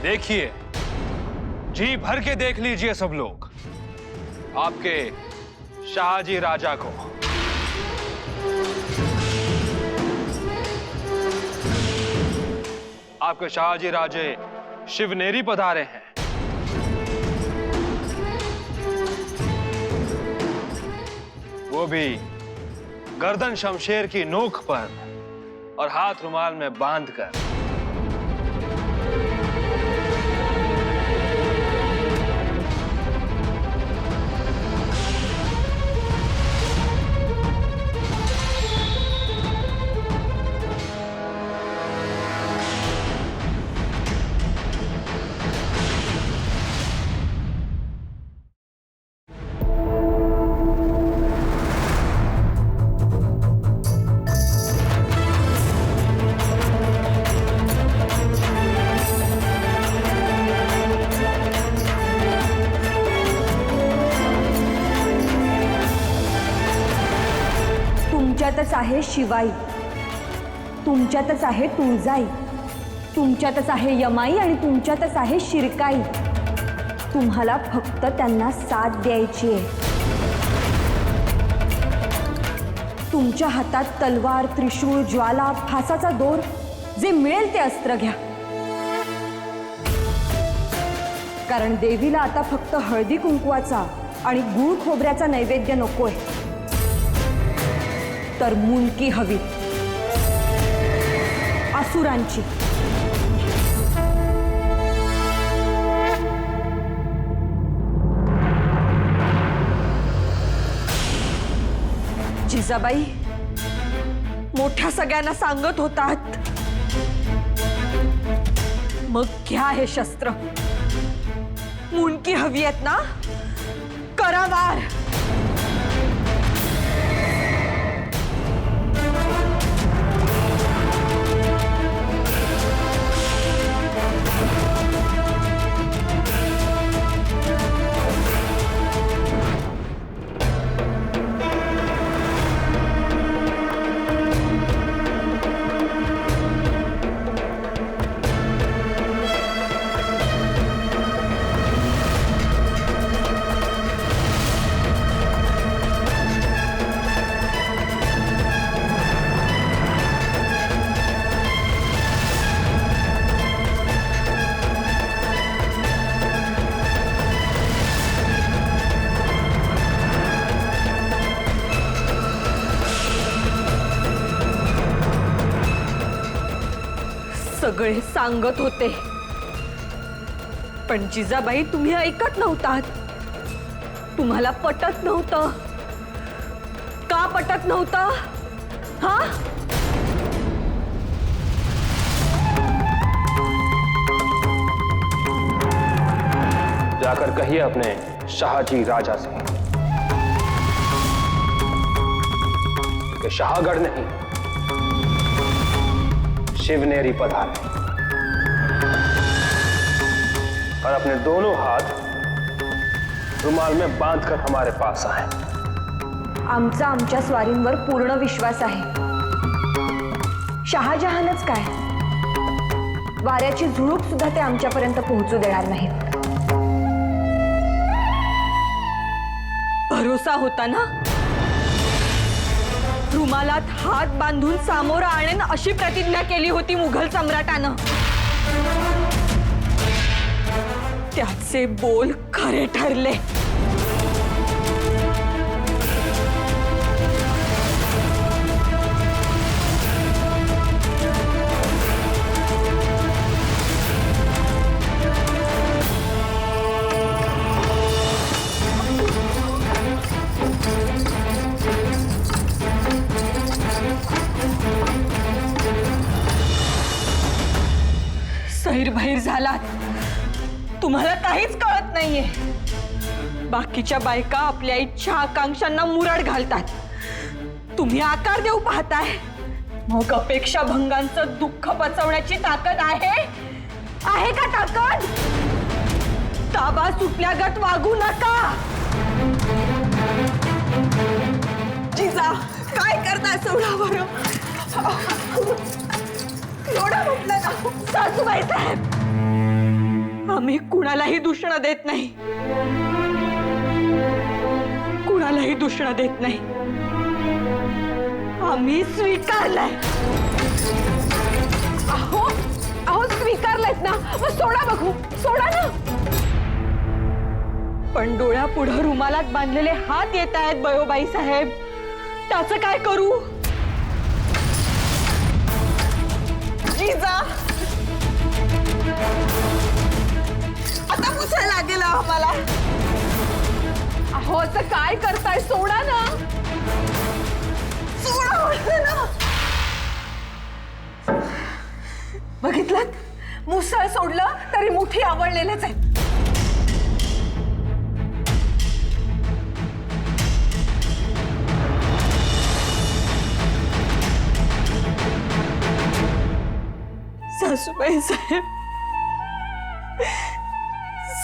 देखिए, जी भर के देख लीजिए सब लोग आपके शाहजी राजा को। आपके शाहजी राजे शिवनेरी पधारे हैं। वो भी गर्दन शमशेर की नोक पर और हाथ रुमाल में बांधकर। तुमच्यातच आहे शिवाई, तुमच्यातच आहे तुळजाई, तुमच्यातच आहे यमाई आणि तुमच्यातच आहे शिरकाई। तुम्हाला फक्त त्यांना साथ द्यायची आहे। तुमच्या हातात तलवार, त्रिशूळ, ज्वाला, फासाचा दोर, जे मिळेल ते अस्त्र घ्या। कारण देवीला आता फक्त हळदी कुंकवाचा आणि गूळ खोबऱ्याचा नैवेद्य नकोय, तर मुंडकी हवी, असुरांची। जिजाबाई मोठ्या सगळ्यांना सांगत होतात, मग घ्या हे शस्त्र। मुंडकी हवी आहेत ना, करा वार। सगळे सांगत होते, पण जिजाबाई तुम्ही ऐकत नव्हतात। तुम्हाला पटत नव्हतं। का पटत नव्हतं? हा? जाकर कहिए अपने शाहजी राजा से कि शाहगढ़ नहीं, शिवनेरी पधारे और अपने दोनों हाथ रुमाल में बांधकर हमारे पास आए। आमचा आमच्या स्वारींवर पूर्ण विश्वास आहे। शहाजहानच काय, वाऱ्याची झुळूक सुद्धा ते आमच्यापर्यंत पोहोचू देणार नाहीत। भरोसा होता ना? रुमालात हात बांधून सामोरं आणेन अशी प्रतिज्ञा केली होती मुघल सम्राटानं। त्याचे बोल खरे ठरले। सैरभैर झालात, तुम्हाला काहीच कळत नाहीये। बाकीच्या बायका आपल्या इच्छा आकांक्षांना मुरड घालतात, तुम्ही आकार देऊ पाहताय। मग अपेक्षा भंगांचं दुःख पचवण्याची ताकद आहे? आहे का ताकद? ताबा सुटल्यागत वागू नका। जिजा काय करताय? सोडा बरं, सोडा म्हटलं ना। सासूबाई साहेब, आम्ही कुणालाही दूषण देत नाही, कुणालाही दूषण देत नाही. आम्ही स्वीकारलंय. अहो अहो स्वीकारलेत ना, मग सोडा बघू, सोडा ना. पण डोळ्यापुढं रुमालात बांधलेले हात येत आहेत बयोबाई साहेब, त्याचं काय करू? जिजा, आता पुसायला लागेल आम्हाला. अहो असं काय करताय, सोडा ना. सोडा म्हणते ना. बघितलं, मुसळ सोडलं तरी मुठी आवडलेलेच आहे. सासूबाई साहेब,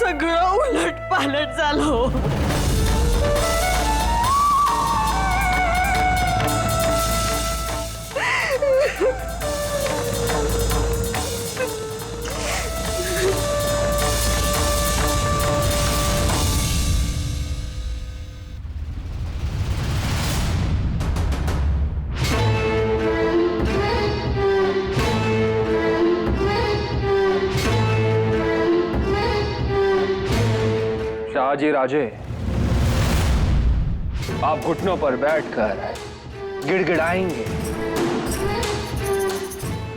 सगळं उलट पालट झालं हो. शाहजी राजे, आप घुटनों पर बैठकर गिड़गिड़ाएंगे,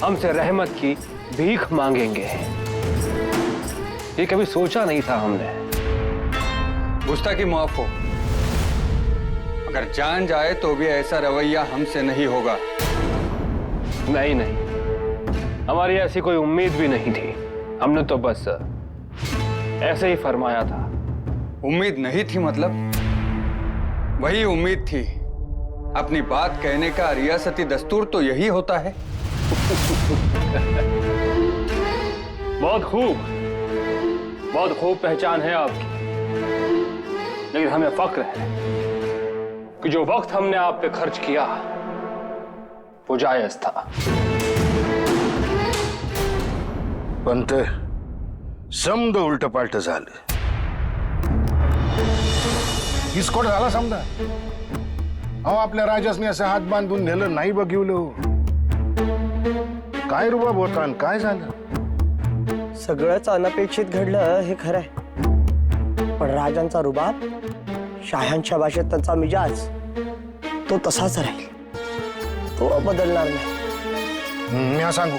हमसे रहमत की भीख मांगेंगे. ये कभी सोचा नहीं था हमने. गुस्ताखी माफ हो, अगर जान जाए तो भी ऐसा रवैया हमसे नहीं होगा. नहीं नहीं, हमारी ऐसी कोई उम्मीद भी नहीं थी. हमने तो बस ऐसे ही फरमाया था. उम्मीद नहीं थी मतलब? वही उम्मीद थी. अपनी बात कहने का रियासती दस्तूर तो यही होता है. बहुत खूब पहचान है आपकी. लेकिन हमें फक्र है कि जो वक्त हमने आप पे खर्च किया वो जायज था. पण ते समद उलट पालट झालं. विस्फोट झाला समजा. अहो आपल्या राजासने असं हात बांधून नेलं, नाही बघिवलं. काय रुबाब होता आणि काय झालं? सगळंच अनपेक्षित घडलं हे खरं आहे, पण राजांचा रुबाब, शाह्यांच्या भाषेत त्यांचा मिजाज, तो तसाच राहील. तो बदलणार नाही. मी सांगू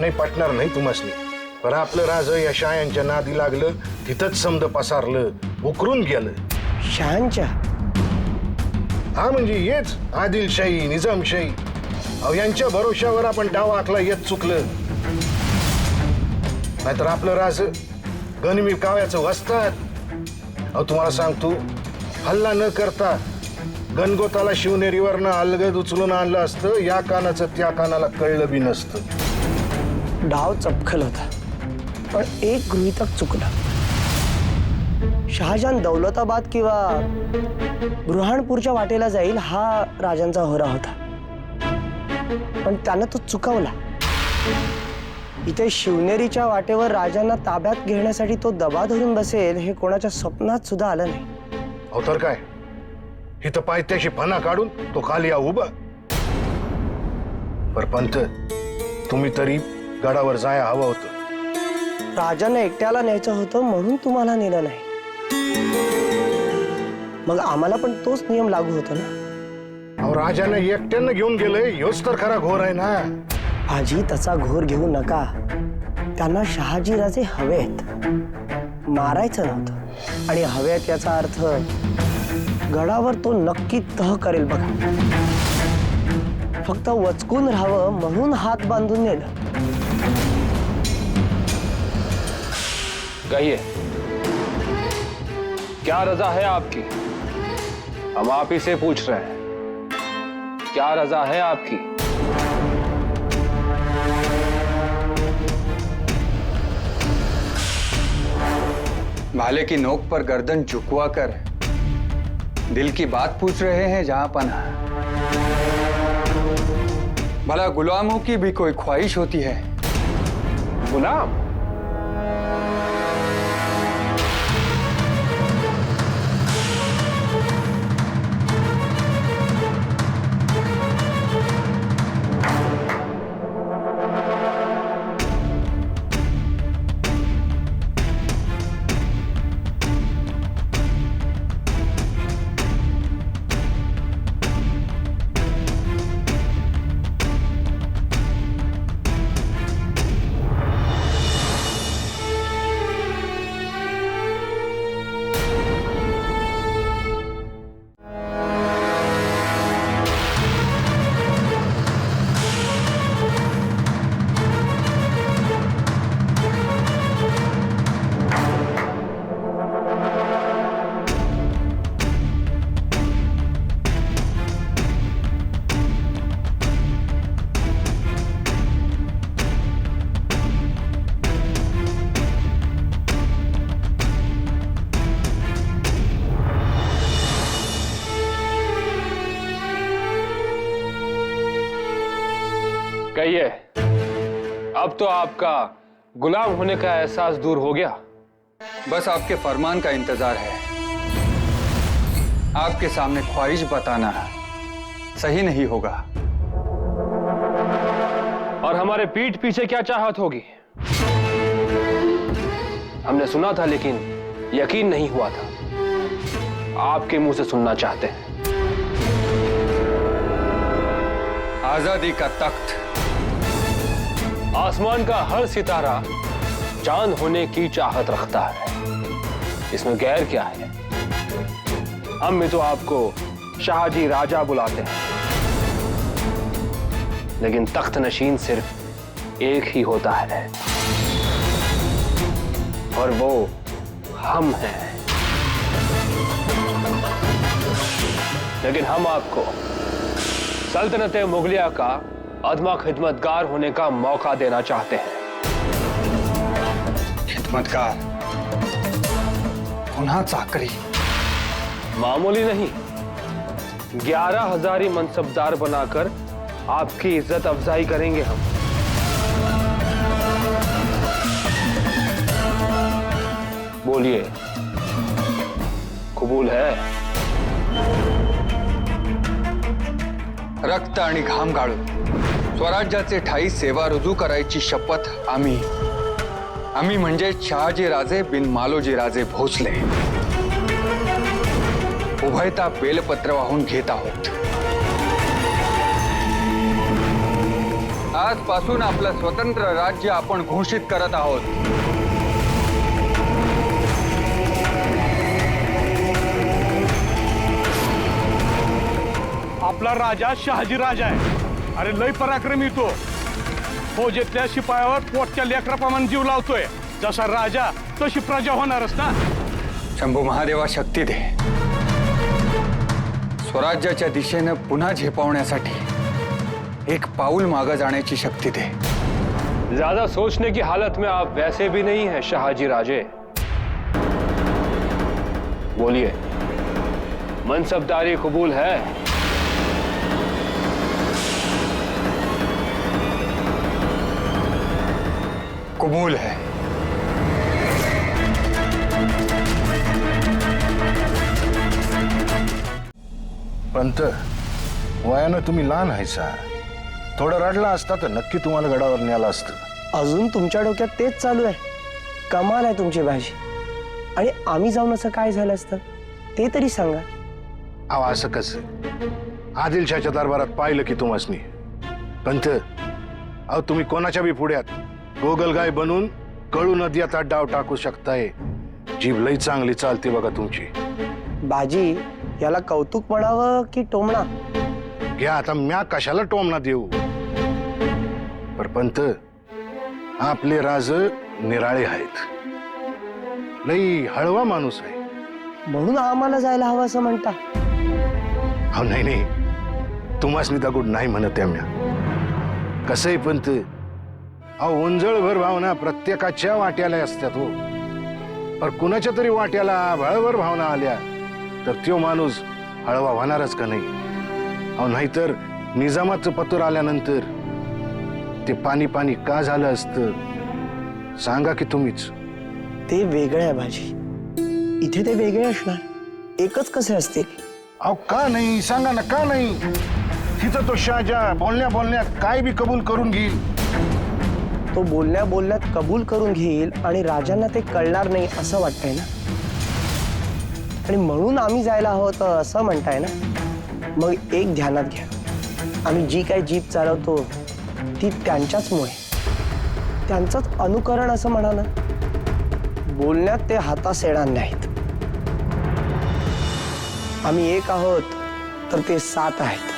नाही, पटणार नाही तुम्हासनी. पण आपलं राज या शाह्यांच्या नादी लागलं, तिथंच समद पसारलं, उकरून गेलं. शाह्यांच्या? हा म्हणजे हेच आदिलशाही, निजामशाही. अहो यांच्या भरोशावर आपण डाव आखला, येत चुकलं. नाहीतर आपलं राज गनिमी काव्याचं वस्तात. अहो तुम्हाला सांगतो, हल्ला न करता गणगोताला शिवनेरीवरनं अलगद उचलून आणलं असतं, या कानाचं त्या कानाला कळलं बी नसतं. डाव चपखल होता, पण एक गृहीतक चुकलं. शहाजहान दौलताबाद किंवा बुरहाणपूरच्या वाटेला जाईल हा राजांचा होरा होता, पण त्यानं तो चुकवला. इथे शिवनेरीच्या वाटेवर राजांना ताब्यात घेण्यासाठी तो दबा धरून बसेल हे कोणाच्या स्वप्नात सुद्धा आलं नाही. अहो तर काय, इथं पायथ्याशी फणा काढून तो खाली उभा. पर पंत, तुम्ही तरी गडावर जाया हवं होतं. राजाने एकट्याला न्यायचं होतं म्हणून तुम्हाला नेलं नाही. मग आम्हाला पण तोच नियम लागू होतो ना. अहो राजाने एकट्यानं घेऊन गेलंय, ह्योच तर खरा घोर आहे ना. आजी तसा घोर घेऊ नका. त्यांना शहाजी राजे हवेत, मारायचं नव्हतं. आणि हवेत याचा अर्थ गडावर तो नक्की तह करेल बघा. फक्त वचकून राहावं म्हणून हात बांधून नेलं. कहिए, क्या रजा है आपकी? हम आप ही से पूछ रहे हैं, क्या रजा है आपकी? भाले की नोक पर गर्दन झुकवा कर दिल की बात पूछ रहे हैं जहां पना. भला गुलामों की भी कोई ख्वाहिश होती है. गुलाम? कहिए, अब तो आपका गुलाम होने का एहसास दूर हो गया? बस आपके फरमान का इंतजार है। आपके सामने ख्वाहिश बताना सही नहीं होगा। और हमारे पीठ पीछे क्या चाहत होगी? हमने सुना था लेकिन यकीन नहीं हुआ था। आपके मुंह से सुनना चाहते हैं। आजादी का तख्त। आसमान का हर सितारा चांद होने की चाहत रखता है, इसमें गैर क्या है? हम भी तो आपको शाहजी राजा बुलाते हैं, लेकिन तख्त नशीन सिर्फ एक ही होता है, और वो हम हैं। लेकिन हम आपको सल्तनत मुगलिया का अदमा खिदमतगार होने का मौका देना चाहते हैं। खिदमतगार, पुनः चाकरी? मामूली नहीं, 11,000 मनसबदार बनाकर आपकी इज्जत अफजाई करेंगे हम। बोलिए, कबूल है? रक्त आणि घाम गाळून स्वराज्याचे ठाई सेवा रुजू करायची शपथ आम्ही म्हणजे शहाजी राजे बिन मालोजी राजे भोसले उभयता बेलपत्र वाहून घेत आहोत। आजपासून आपलं स्वतंत्र राज्य आपण घोषित करत आहोत। आपला राजा शहाजी राजा आहे। अरे लय पराक्रमी तो, फौजेतल्या शिपायावर पोटच्या लेकराप्रमाणे जीव लावतोय। जसा राजा तशी प्रजा होणारच ना। शंभू महादेवा शक्ती दे, स्वराज्याच्या दिशेने पुन्हा झेपावण्यासाठी एक पाऊल मागे जाण्याची शक्ति दे। ज्यादा सोचने की हालत में आप वैसे भी नहीं हैं शाहजी राजे। बोलिए, मनसबदारी कबूल है? कबूल है। पंत, वयानं तुम्ही लहान आहेसा। थोडं रडला असता तर नक्की तुम्हाला गडावर न्याला असतं। अजून तुमच्या डोक्यात तेच चालू आहे? कमाल आहे तुमची भाजी। आणि आम्ही जाऊन असं काय झालं असतं ते तरी सांगा। अहो असं कसं? आदिलशाच्या दरबारात पाहिलं की तुम्हासनी। पंत, अहो तुम्ही कोणाच्या बी पुढ्यात गोगलगाय बनून कळू नद्यात डाव टाकू शकताय। जीभ लई चांगली चालते बघा तुमची। बाजी, याला कौतुक म्हणावं की टोमणा? घ्या आता, म्या कशाला टोमणा देऊ? पर पंत, आपले राज निराळे आहेत, लई हळवा माणूस आहे। म्हणून आम्हाला जायला हवं असं म्हणता? अहो नाही नाही, तुम्हासनी दगड नाही म्हणत त्या म्या। कसं आहे पंत, अहो उंजळभर भावना प्रत्येकाच्या वाट्याला असतात हो। पर कुणाच्या तरी वाट्याला भळभर भावना आल्या तर त्यो माणूस हळवा होणारच का नाही? अहो नाहीतर निजामाचं पत्र आल्यानंतर ते पाणी पाणी का झालं असतं सांगा की तुम्हीच। ते वेगळे आहे भाजी, इथे ते वेगळे असणार, एकच कसे असतील? अहो का नाही सांगा ना, का नाही? तिथं तो शाहजहा बोलण्या बोलण्यात काय बी कबूल करून घेईल। तो बोलण्या बोलण्यात कबूल करून घेईल आणि राजांना ते कळणार नाही असं वाटतंय ना? आणि म्हणून आम्ही जायला हवं तर असं म्हणताय ना? मग एक ध्यानात घ्या, आम्ही जी काही जीप चालवतो ती त्यांच्याचमुळे, त्यांचंच अनुकरण असं म्हणा ना। बोलण्यात ते हातास येणार नाहीत। आम्ही एक आहोत तर ते 7 आहेत।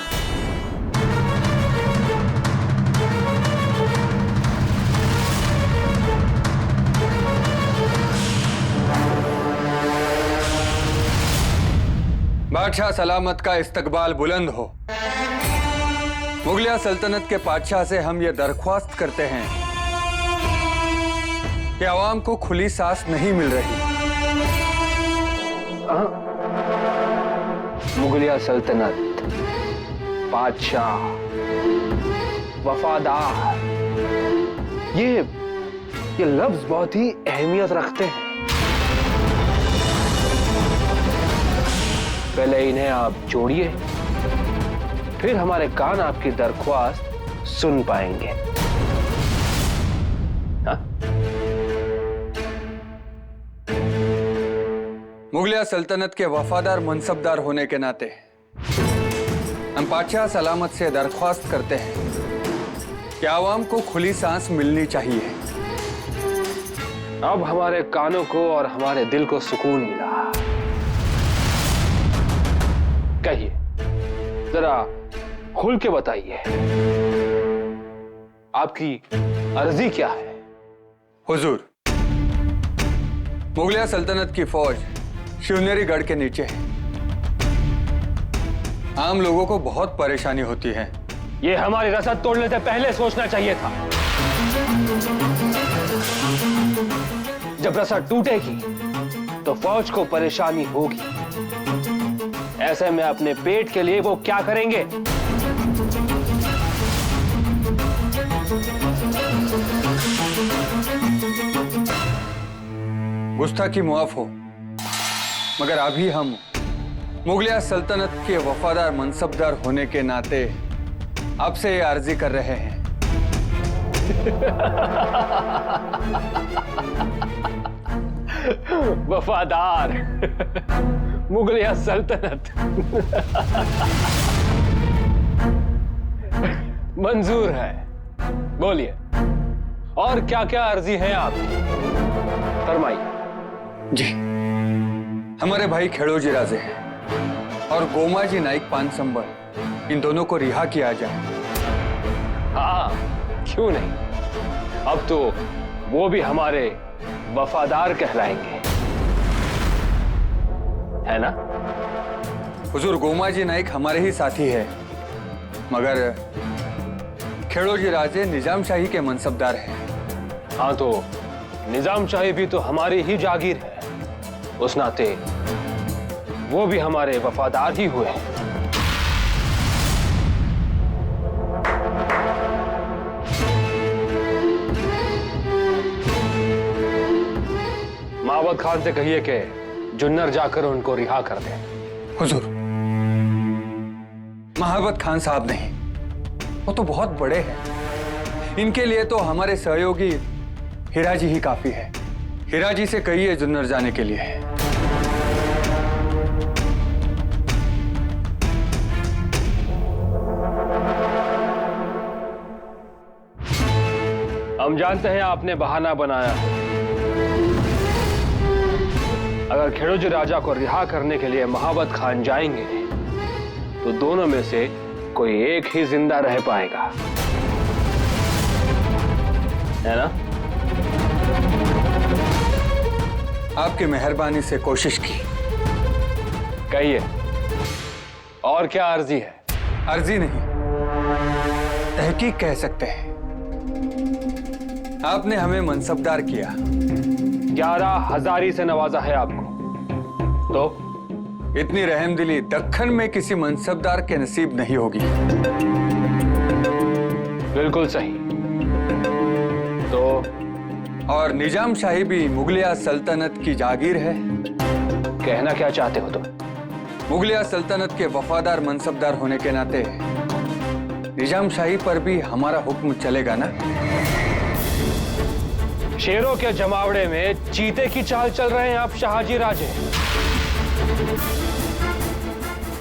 बादशाह सलामत का इस्तकबाल बुलंद हो। मुगलिया सल्तनत के बादशाह से हम ये दरख्वास्त करते हैं कि आवाम को खुली सांस नहीं मिल रही। मुगलिया सल्तनत, बादशाह, वफादार, ये लफ्ज बहुत ही अहमियत रखते हैं। पहले इन्हें आप जोड़िए, फिर हमारे कान आपकी दरख्वास्त सुन पाएंगे। हाँ? मुगलिया सल्तनत के वफादार मनसबदार होने के नाते हम बादशाह सलामत से दरख्वास्त करते हैं कि आवाम को खुली सांस मिलनी चाहिए। अब हमारे कानों को और हमारे दिल को सुकून मिला। कहिए, जरा खुल के बताइए, आपकी अर्जी क्या है? हुजूर, मुगलिया सल्तनत की फौज शिवनेरी गढ़ के नीचे है। आम लोगों को बहुत परेशानी होती है। ये हमारी रसद तोड़ने से पहले सोचना चाहिए था। जब रसद टूटेगी तो फौज को परेशानी होगी। ऐसे में अपने पेट के लिए वो क्या करेंगे? गुस्ताखी मुआफ हो, मगर अभी हम मुगलिया सल्तनत के वफादार मनसबदार होने के नाते आपसे ये अर्जी कर रहे हैं। वफादार मुगलिया सल्तनत मंजूर है। बोलिए, और क्या क्या अर्जी है आपकी, फरमाइए। जी, हमारे भाई खेड़ोजी राजे हैं और गोमाजी नाइक पानसंबर, इन दोनों को रिहा किया जाए। हाँ, क्यों नहीं, अब तो वो भी हमारे वफादार कहलाएंगे, है ना? हुजूर, गोमाजी नाइक हमारे ही साथी है, मगर खेड़ोजी राजे निजाम शाही के मनसबदार हैं। हाँ, तो निजाम शाही भी तो हमारी ही जागीर है, उस नाते वो भी हमारे वफादार ही हुए हैं। महाबत खान से कहिए कि जुन्नर जाकर उनको रिहा कर दे। हुजूर, महाबत खान साहब नहीं, वो तो बहुत बड़े हैं। इनके लिए तो हमारे सहयोगी हिराजी ही काफी है। हिराजी से कहिए जुन्नर जाने के लिए। हम जानते हैं आपने बहाना बनाया है। अगर खेड़ोजी राजा को रिहा करने के लिए महाबत खान जाएंगे तो दोनों में से कोई एक ही जिंदा रह पाएगा, है ना? आपकी मेहरबानी से कोशिश की। कहिए, और क्या अर्जी है? अर्जी नहीं, तहकीक कह सकते हैं। आपने हमें मनसबदार किया, 11,000 से नवाजा है आपको, तो इतनी रहमदिली दक्खन में किसी मनसबदार के नसीब नहीं होगी। बिल्कुल सही। तो और निजाम शाही भी मुगलिया सल्तनत की जागीर है। कहना क्या चाहते हो तुम? मुगलिया सल्तनत के वफादार मनसबदार होने के नाते निजाम शाही पर भी हमारा हुक्म चलेगा ना? शेरों के जमावड़े में चीते की चाल चल रहे हैं आप शाहजी राजे।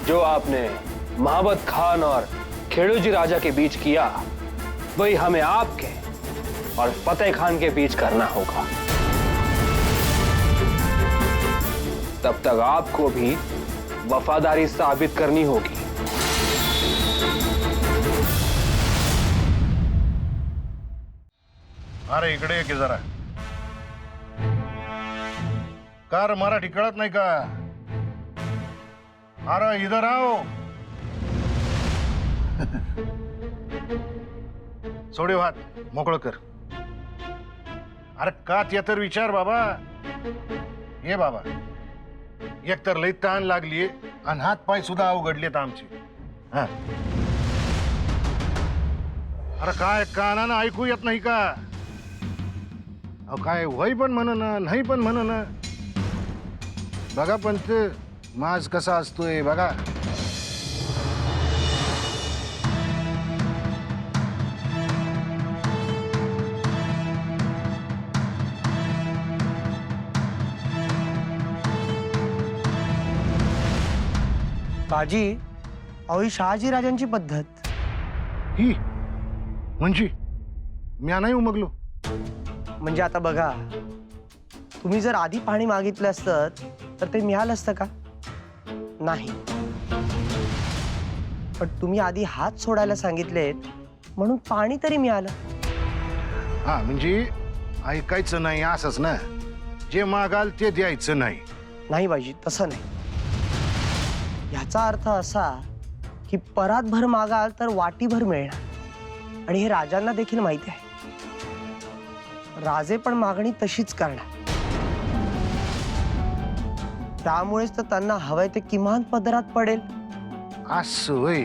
जो आपने महाबत खान और खेड़ोजी राजा के बीच किया, वही हमें आपके और फतेह खान के बीच करना होगा। तब तक आपको भी वफादारी साबित करनी होगी। अरे इकडे ये की जरा. कार मराठी कळत नाही का? अरे इधर आओ. सोडे हात मोकळं कर. अरे का ते तर विचार बाबा. ये बाबा, एकतर लई ताण लागलीये आणि हात पाय सुद्धा अवघडलेत आमचे. हा अरे काय कानानं ऐकू येत नाही का? अहो काय वय पण म्हणन नाही पण म्हणन. बघा पंत, माज कसा असतोय बघा. बाजी, अहो ही शहाजी राजांची पद्धत. ही म्हणजे म्या नाही उमगलो. म्हणजे आता बघा, तुम्ही जर आधी पाणी मागितलं असतं तर ते मिळालं असतं का? नाही. पण तुम्ही आधी हात सोडायला सांगितलेत म्हणून पाणी तरी मिळालं. हा म्हणजे ऐकायचं नाही असंच ना. जे मागाल ते द्यायचं नाही. नाही बाजी, तसं नाही. याचा अर्थ असा की परातभर मागाल तर वाटीभर मिळणार. आणि हे राजांना देखील माहिती आहे. राजे पण मागणी तशीच करणार. त्यामुळेच तर त्यांना हवंय ते किमान पदरात पडेल. असं होय.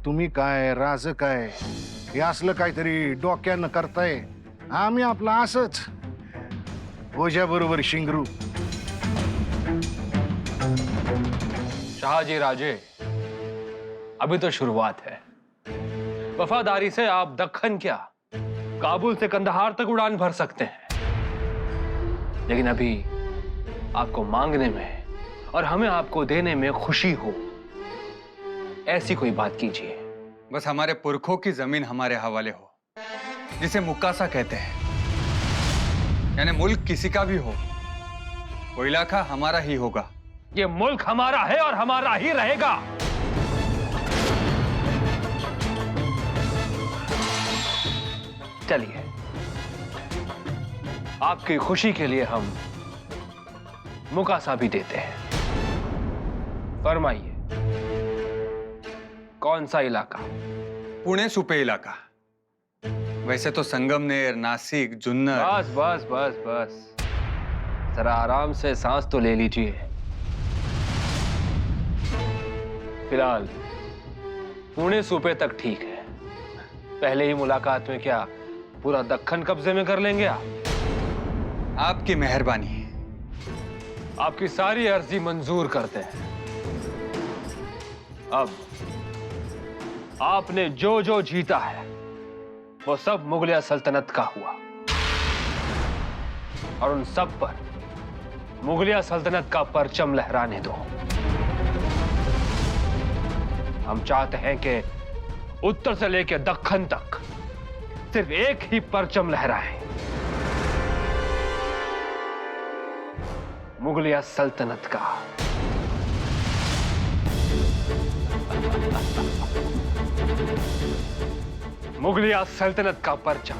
तुम्ही काय राज काय हे असलं काहीतरी डोक्यानं करताय. आम्ही आपलं असंच ओझ्या बरोबर शिंगरू. शाहजी राजे, अभी तो शुरुआत है. वफादारी से आप दक्खन क्या, काबुल से कंदहार तक उड़ान भर सकते हैं. लेकिन अभी आपको मांगने में और हमें आपको देने में खुशी हो, ऐसी कोई बात कीजिए. बस हमारे पुरखों की जमीन हमारे हवाले हो, जिसे मुकासा कहते हैं. यानी मुल्क किसी का भी हो, वो इलाका हमारा ही होगा. ये मुल्क हमारा है और हमारा ही रहेगा. चलिए, आपकी खुशी के लिए हम मुकासा भी देते हैं. फरमाइए, कौन सा इलाका? पुणे सुपे इलाका. वैसे तो संगमनेर, नासिक, जुन्नर. बस बस बस बस, जरा आराम से सांस तो ले लीजिए. फिलहाल पुणे सूबे तक ठीक है. पहले ही मुलाकात में क्या पूरा दक्खन कब्जे में कर लेंगे आप? आपकी मेहरबानी. आपकी सारी अर्जी मंजूर करते हैं. अब आपने जो जो जीता है वो सब मुगलिया सल्तनत का हुआ, और उन सब पर मुगलिया सल्तनत का परचम लहराने दो. हम चाहते हैं कि उत्तर से लेकर दक्खन तक सिर्फ एक ही परचम लहराए, मुगलिया सल्तनत का. मुगलिया सल्तनत का परचम.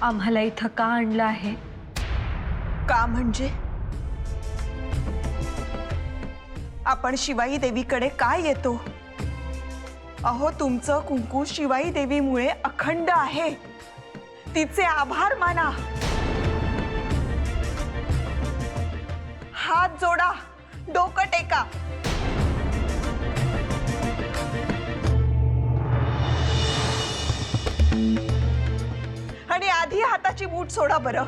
आम्हाला इथं का आणलं आहे? का म्हणजे आपण शिवाई देवीकडे काय येतो? अहो, तुमचं कुंकू शिवाई देवीमुळे अखंड आहे. तिचे आभार माना. हात जोडा, डोकं टेका. आणि आधी हाताची मूठ सोडा बरं.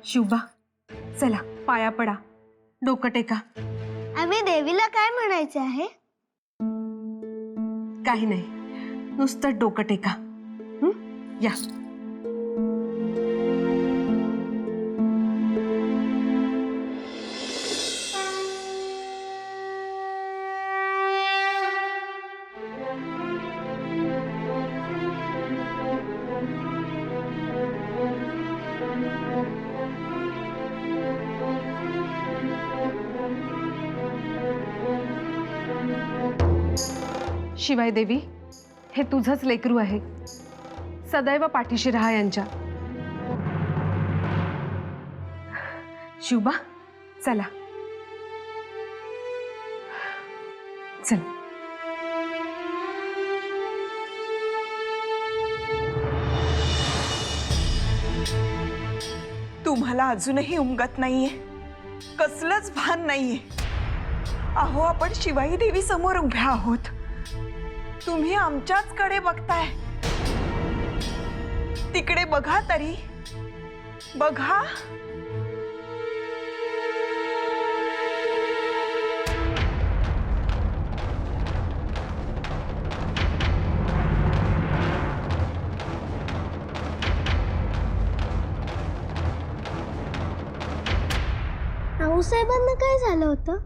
शुभा, चला पाया पडा, डोकं टेका. आम्ही देवीला काय म्हणायचं आहे? काही नाही, नुसतं डोकं टेका. या. शिवाय देवी, हे तुझंच लेकरू आहे. सदैव पाठीशी राहा यांच्या. शिवबा चला चल. तुम्हाला अजूनही उमगत नाहीये, कसलंच भान नाहीये. अहो आपण शिवाई देवी समोर उभ्या आहोत, तुम्ही आमच्याच कडे बघताय. तिकडे बघा तरी, बघा. आऊसाहेबांना काय झालं होतं?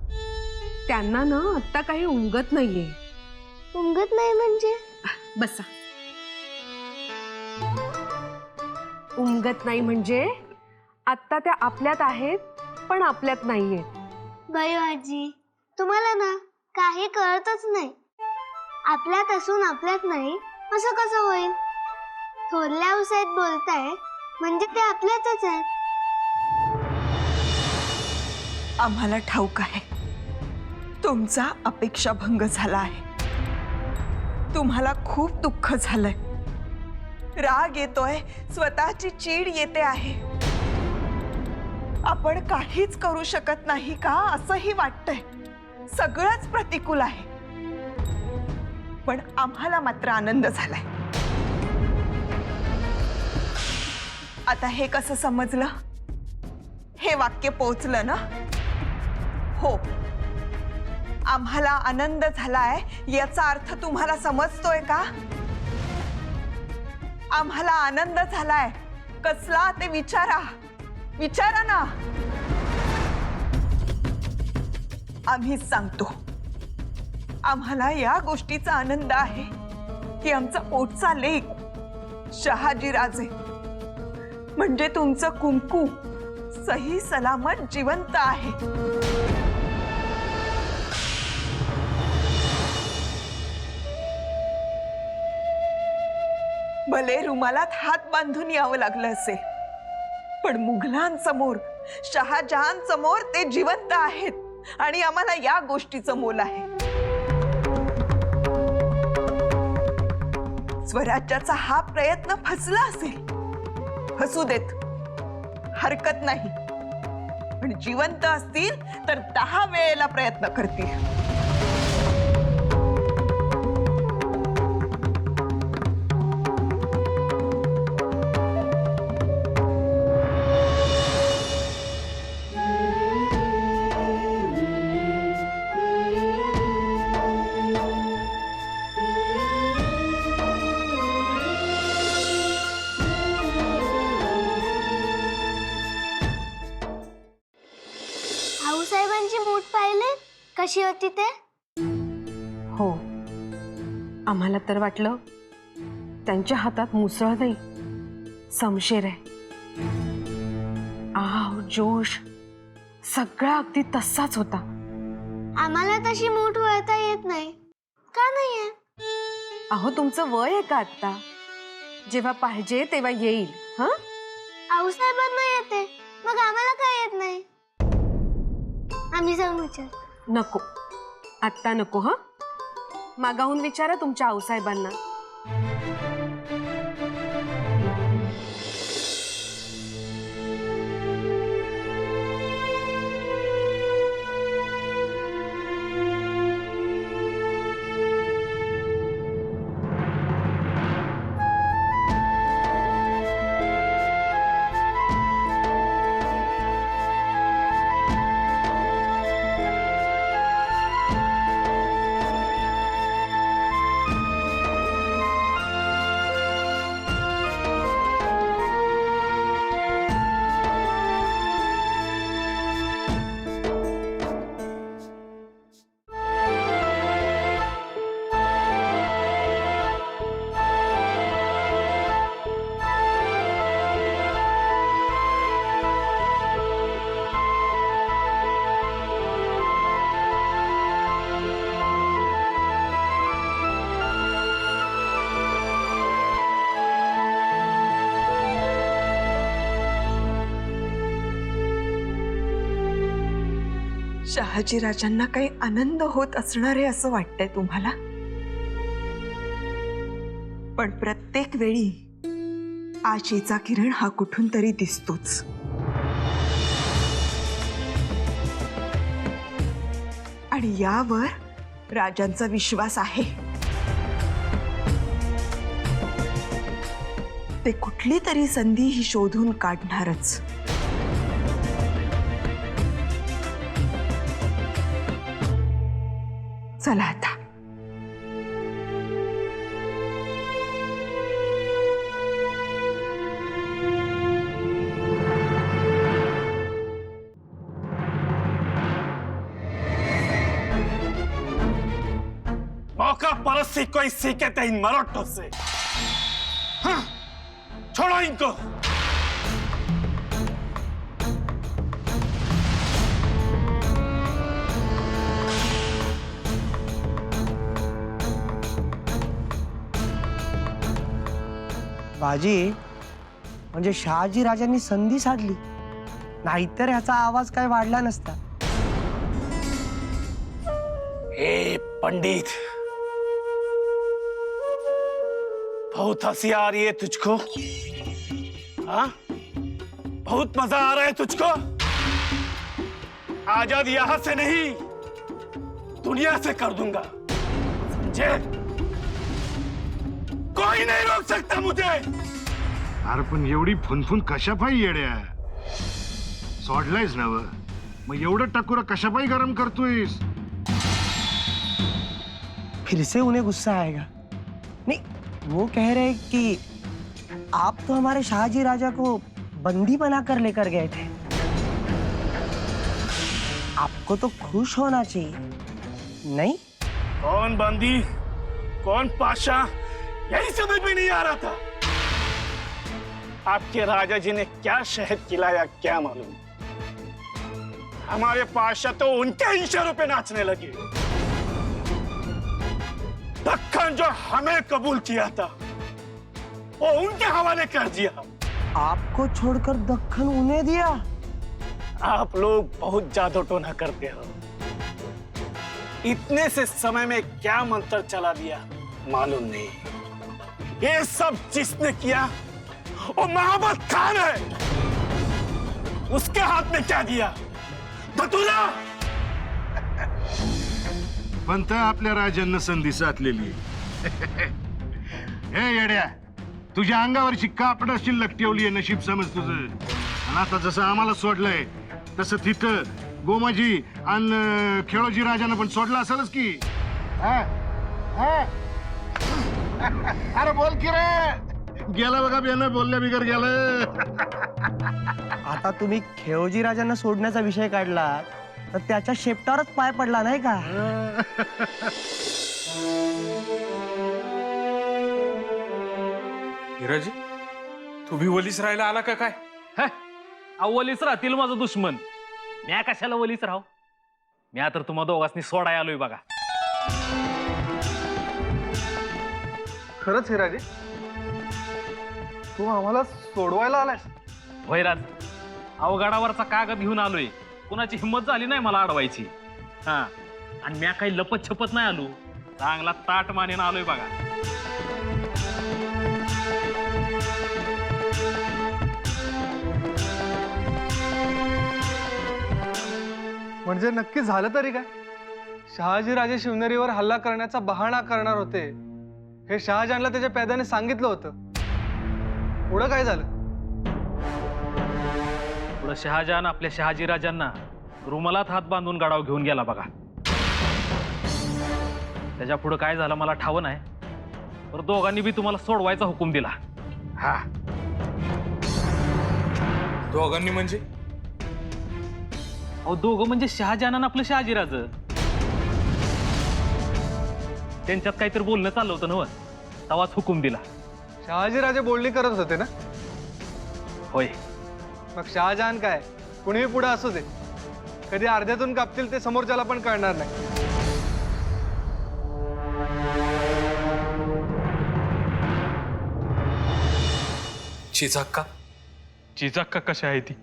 त्यांना ना आत्ता काही उमगत नाहीये. उमगत नाही म्हणजे? बसा. उमगत नाही म्हणजे आत्ता त्या आपल्यात आहेत पण आपल्यात नाहीयेत. बाई आजी, तुम्हाला ना काही कळतच नाही. आपल्यात असून आपल्यात नाही असं कसं होईल? थोरल्या आऊसाहेब बोलताय म्हणजे ते आपल्यातच आहेत. आम्हाला ठाऊक आहे तुमचा अपेक्षाभंग झाला आहे. तुम्हाला खूप दुःख झालंय, राग येतोय, स्वतःची चीड येते आहे. आपण काहीच करू शकत नाही का असंही वाटतंय. सगळंच प्रतिकूल आहे. पण आम्हाला मात्र आनंद झालाय. आता हे कसं समजलं? हे वाक्य पोचलं ना? हो, आम्हाला आनंद झालाय याचा अर्थ तुम्हाला समजतोय का? आम्हाला आनंद झालाय कसला ते विचारा, विचारा ना. आम्हीच सांगतो, आम्हाला या गोष्टीचा आनंद आहे की आमचा पोटचा लेक शहाजी राजे म्हणजे तुमचं कुंकू सही सलामत जिवंत आहे. भले रुमालात हात बांधून यावं लागलं असेल, पण मुघलांसमोर, शहाजहान समोर ते जिवंत आहेत आणि आम्हाला या गोष्टीचं मोल आहे. स्वराज्याचा हा प्रयत्न फसला असेल, फसू देत, हरकत नाही. पण जिवंत असतील तर 10 वेळेला प्रयत्न करतील. आऊसाहेबांची मूठ पाहिले कशी होती ते? हो, आम्हाला तर वाटलं त्यांच्या हातात मुसळ नाही, समशेर आहे. आव, जोश सगळा अगदी तसाच होता. आम्हाला तशी मूठ वळता येत नाही. का नाही येत? अहो, तुमचं वय आहे का आत्ता? जेव्हा पाहिजे तेव्हा येईल. हा, आऊसाहेबांना येते, मग आम्हाला काय येत नाही? आम्ही जाऊन विचार. नको, आत्ता नको. हा, मागाहून विचारा तुमच्या आऊसाहेबांना. शहाजीराजांना काही आनंद होत असणार आहे असं वाटतंय तुम्हाला? पण प्रत्येक वेळी आशेचा किरण हा कुठून तरी दिसतोच. आणि यावर राजांचा विश्वास आहे. ते कुठली तरी संधी ही शोधून काढणारच. चला आता. मौका परस्ती कोई सीखे थे इन मरोटों से. हाँ, छोड़ो इनको. बाजी, म्हणजे शहाजी राजांनी संधी साधली, नाहीतर ह्याचा आवाज काय वाढला नसता. ए पंडित, बहुत हंसी आ रही है तुझको? हाँ, बहुत मजा आ रहा है तुझको? आजाद यहां से नहीं, दुनिया से कर दूंगा, समझे? कोई नहीं रोक सकता मुझे. अरे पण एवढी फुनफुन कशापायी येड्या? सोडलायस ना व? मग एवढं टकुरा कशापायी गरम करतोयस? फिर से उन्हें गुस्सा आएगा. नहीं, वो कह रहे कि आप तो हमारे शहाजी राजा को बंदी बनाकर लेकर गए थे. आपको तो खुश होना चाहिए, नहीं? कौन बंदी, कौन पाशा, यही समझ में नहीं आ रहा था. आपके राजा जी ने क्या शहद खिलाया क्या मालूम. हमारे पाशा तो उनके इशारों पे नाचने लगे. दक्कन जो हमें कबूल किया था वो उनके हवाले कर दिया. आपको छोड़कर दक्कन उन्हें दिया? आप लोग बहुत जादू टोना करते हो. इतने से समय में क्या मंत्र चला दिया मालूम नहीं. ये सब जिसने किया वो मोहम्मद खान है. उसके हाथ में क्या दिया? धतूरा. पण तर आपल्या राजांना संधी साधलेली. हे येड्या, तुझ्या अंगावरची कापड शिल्लक ठेवली आहे नशीब समज तुझं. आणि आता जसं आम्हाला सोडलंय तसं तिथं गोमाजी आणि खेळोजी राजांना पण सोडलं असेलच की. अरे बोल की रे. गेला बघा बेनं बोलल्या बिगर गेलं. आता तुम्ही खेळोजी राजांना सोडण्याचा विषय काढला तर त्याच्या शेपटावरच पाय पडला नाही का? हिराजी, तू भी वलीस राहायला आला का काय? वलीच राहतील माझं दुश्मन. म्या कशाला वलीच राहू. म्या तर तुम्हा दोघांनी सोडाय आलोय बघा. खरंच हिराजी, तू आम्हाला सोडवायला आलायस? होय राज, अवघडावरचा कागद घेऊन आलोय. कुणाची हिंमत झाली नाही मला अडवायची. हा, आणि म्या काही लपत छपत नाही आलो. चांगला ताट मानेन आलोय बघा. म्हणजे नक्की झालं तरी काय? शहाजी राजे शिवनेरीवर हल्ला करण्याचा बहाणा करणार होते हे शहाजहानला त्याच्या पैद्याने सांगितलं होतं. पुढं काय झालं? पुढं शहाजहान आपल्या शहाजी राजांना रुमालात हात बांधून गडाव घेऊन गेला बघा. त्याच्या पुढं काय झालं मला ठाव नाही. तर दोघांनी बी तुम्हाला सोडवायचा हुकूम दिला. हा, दोघांनी म्हणजे? अहो, दोघं म्हणजे शहाजहान आणि आपलं शहाजीराज. त्यांच्यात काहीतरी बोलणं चाललं होतं नव, तेव्हाच हुकूम दिला. शहाजी राजे बोलणी करत होते ना? होय. मग शहाजहान काय कुणीही पुढे असू दे, कधी अर्ध्यातून कापतील ते समोरच्याला पण कळणार नाही. चिजाक्का? चिजाक्का कशा आहे ती?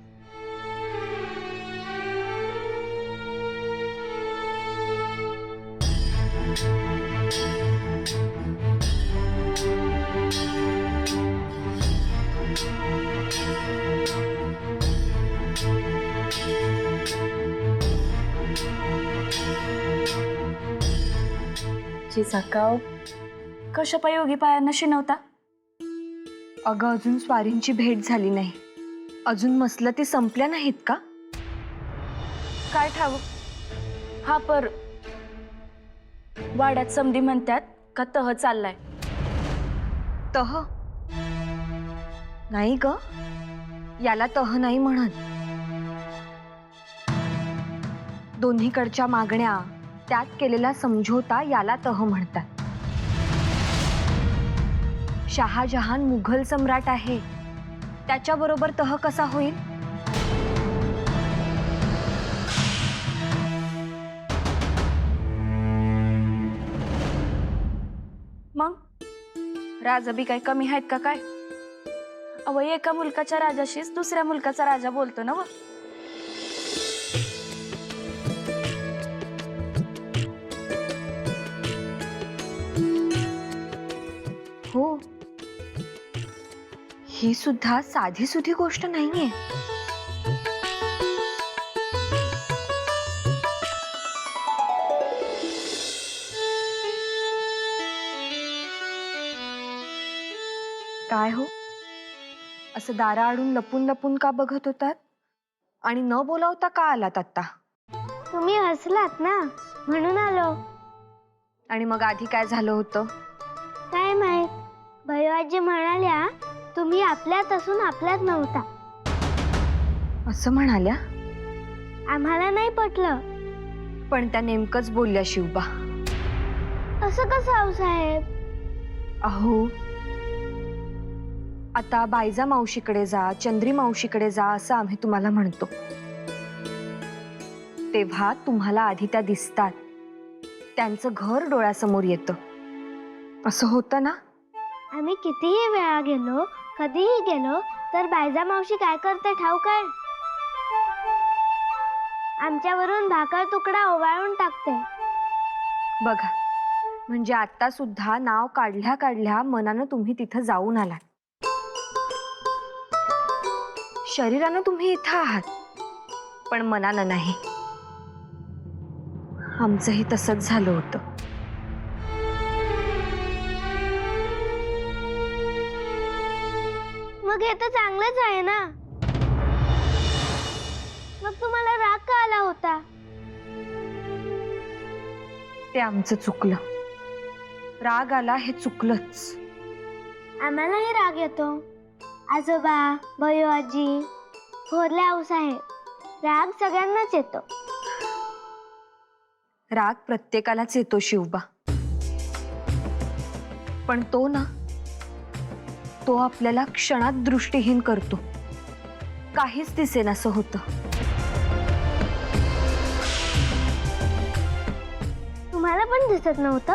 जिजाका कशापायोगी पायांना शिनवता? अगं अजून स्वारींची भेट झाली नाही. अजून मसलती संपल्या नाहीत का? काय ठाव? हा पर वाड्यात समधी म्हणतात का तह चाललाय. तह नाही ग, याला तह नाही म्हणत. दोन्हीकडच्या मागण्या त्यात केलेला समझोता याला तह म्हणतात. शहाजहान मुघल सम्राट आहे, त्याच्याबरोबर तह कसा होईल? मग राजा बी काय कमी आहेत का काय? अव एका मुलकाच्या राजाशीच दुसऱ्या मुलकाचा राजा बोलतो ना व. हो, ही सुद्धा साधी सुधी गोष्ट नाहीये. काय हो, असं दाराआडून लपून लपून का बघत होतात आणि न बोलावता का आलात आता? तुम्ही हसलात ना म्हणून आलो. आणि मग आधी काय झालं होतं? काय माहित, भैयाजी म्हणाल्या तुम्ही आपल्यात असून आपल्यात नव्हता. असं म्हणाल्या? आम्हाला नाही पटलं. पण त्या नेमकंच बोलल्या शिवबा. असं कसं आऊसाहेब? अहो, आता बायजा मावशीकडे जा, चंद्री मावशीकडे जा असं आम्ही तुम्हाला म्हणतो, तेव्हा तुम्हाला आधी त्या दिसतात, त्यांचं घर डोळ्यासमोर येतं. असं होतं ना? आम्ही कितीही वेळा गेलो, कधीही गेलो तर बायजा मावशी काय करते ठाऊक आहे? आमच्यावरून भाकर तुकडा ओवाळून टाकते. बघा, म्हणजे आता सुद्धा नाव काढल्या काढल्या मनानं तुम्ही तिथं जाऊन आलात. शरीरानं तुम्ही इथं आहात, पण मनानं नाही. आमचंही तसंच झालं होतं. मग हे तर चांगलंच आहे ना. मग तुम्हाला राग का आला होता? ते आमचं चुकलं. राग आला हे चुकलंच. आम्हालाही राग येतो. आजोबा, भयो आजी, थोरले आऊसाहेब, राग सगळ्यांनाच येतो. राग प्रत्येकालाच येतो शिवबा, पण तो ना, तो आपल्याला क्षणात दृष्टीहीन करतो. काहीच दिसेनासं होतं. तुम्हाला पण दिसत नव्हतं?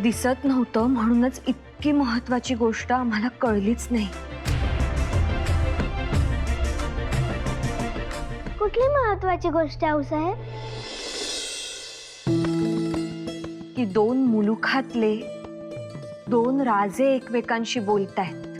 दिसत नव्हतं म्हणूनच इतकी महत्वाची गोष्ट आम्हाला कळलीच नाही. कुठली महत्वाची गोष्ट आऊसाहेब? की दोन मुलुखातले दोन राजे एकमेकांशी बोलतायत.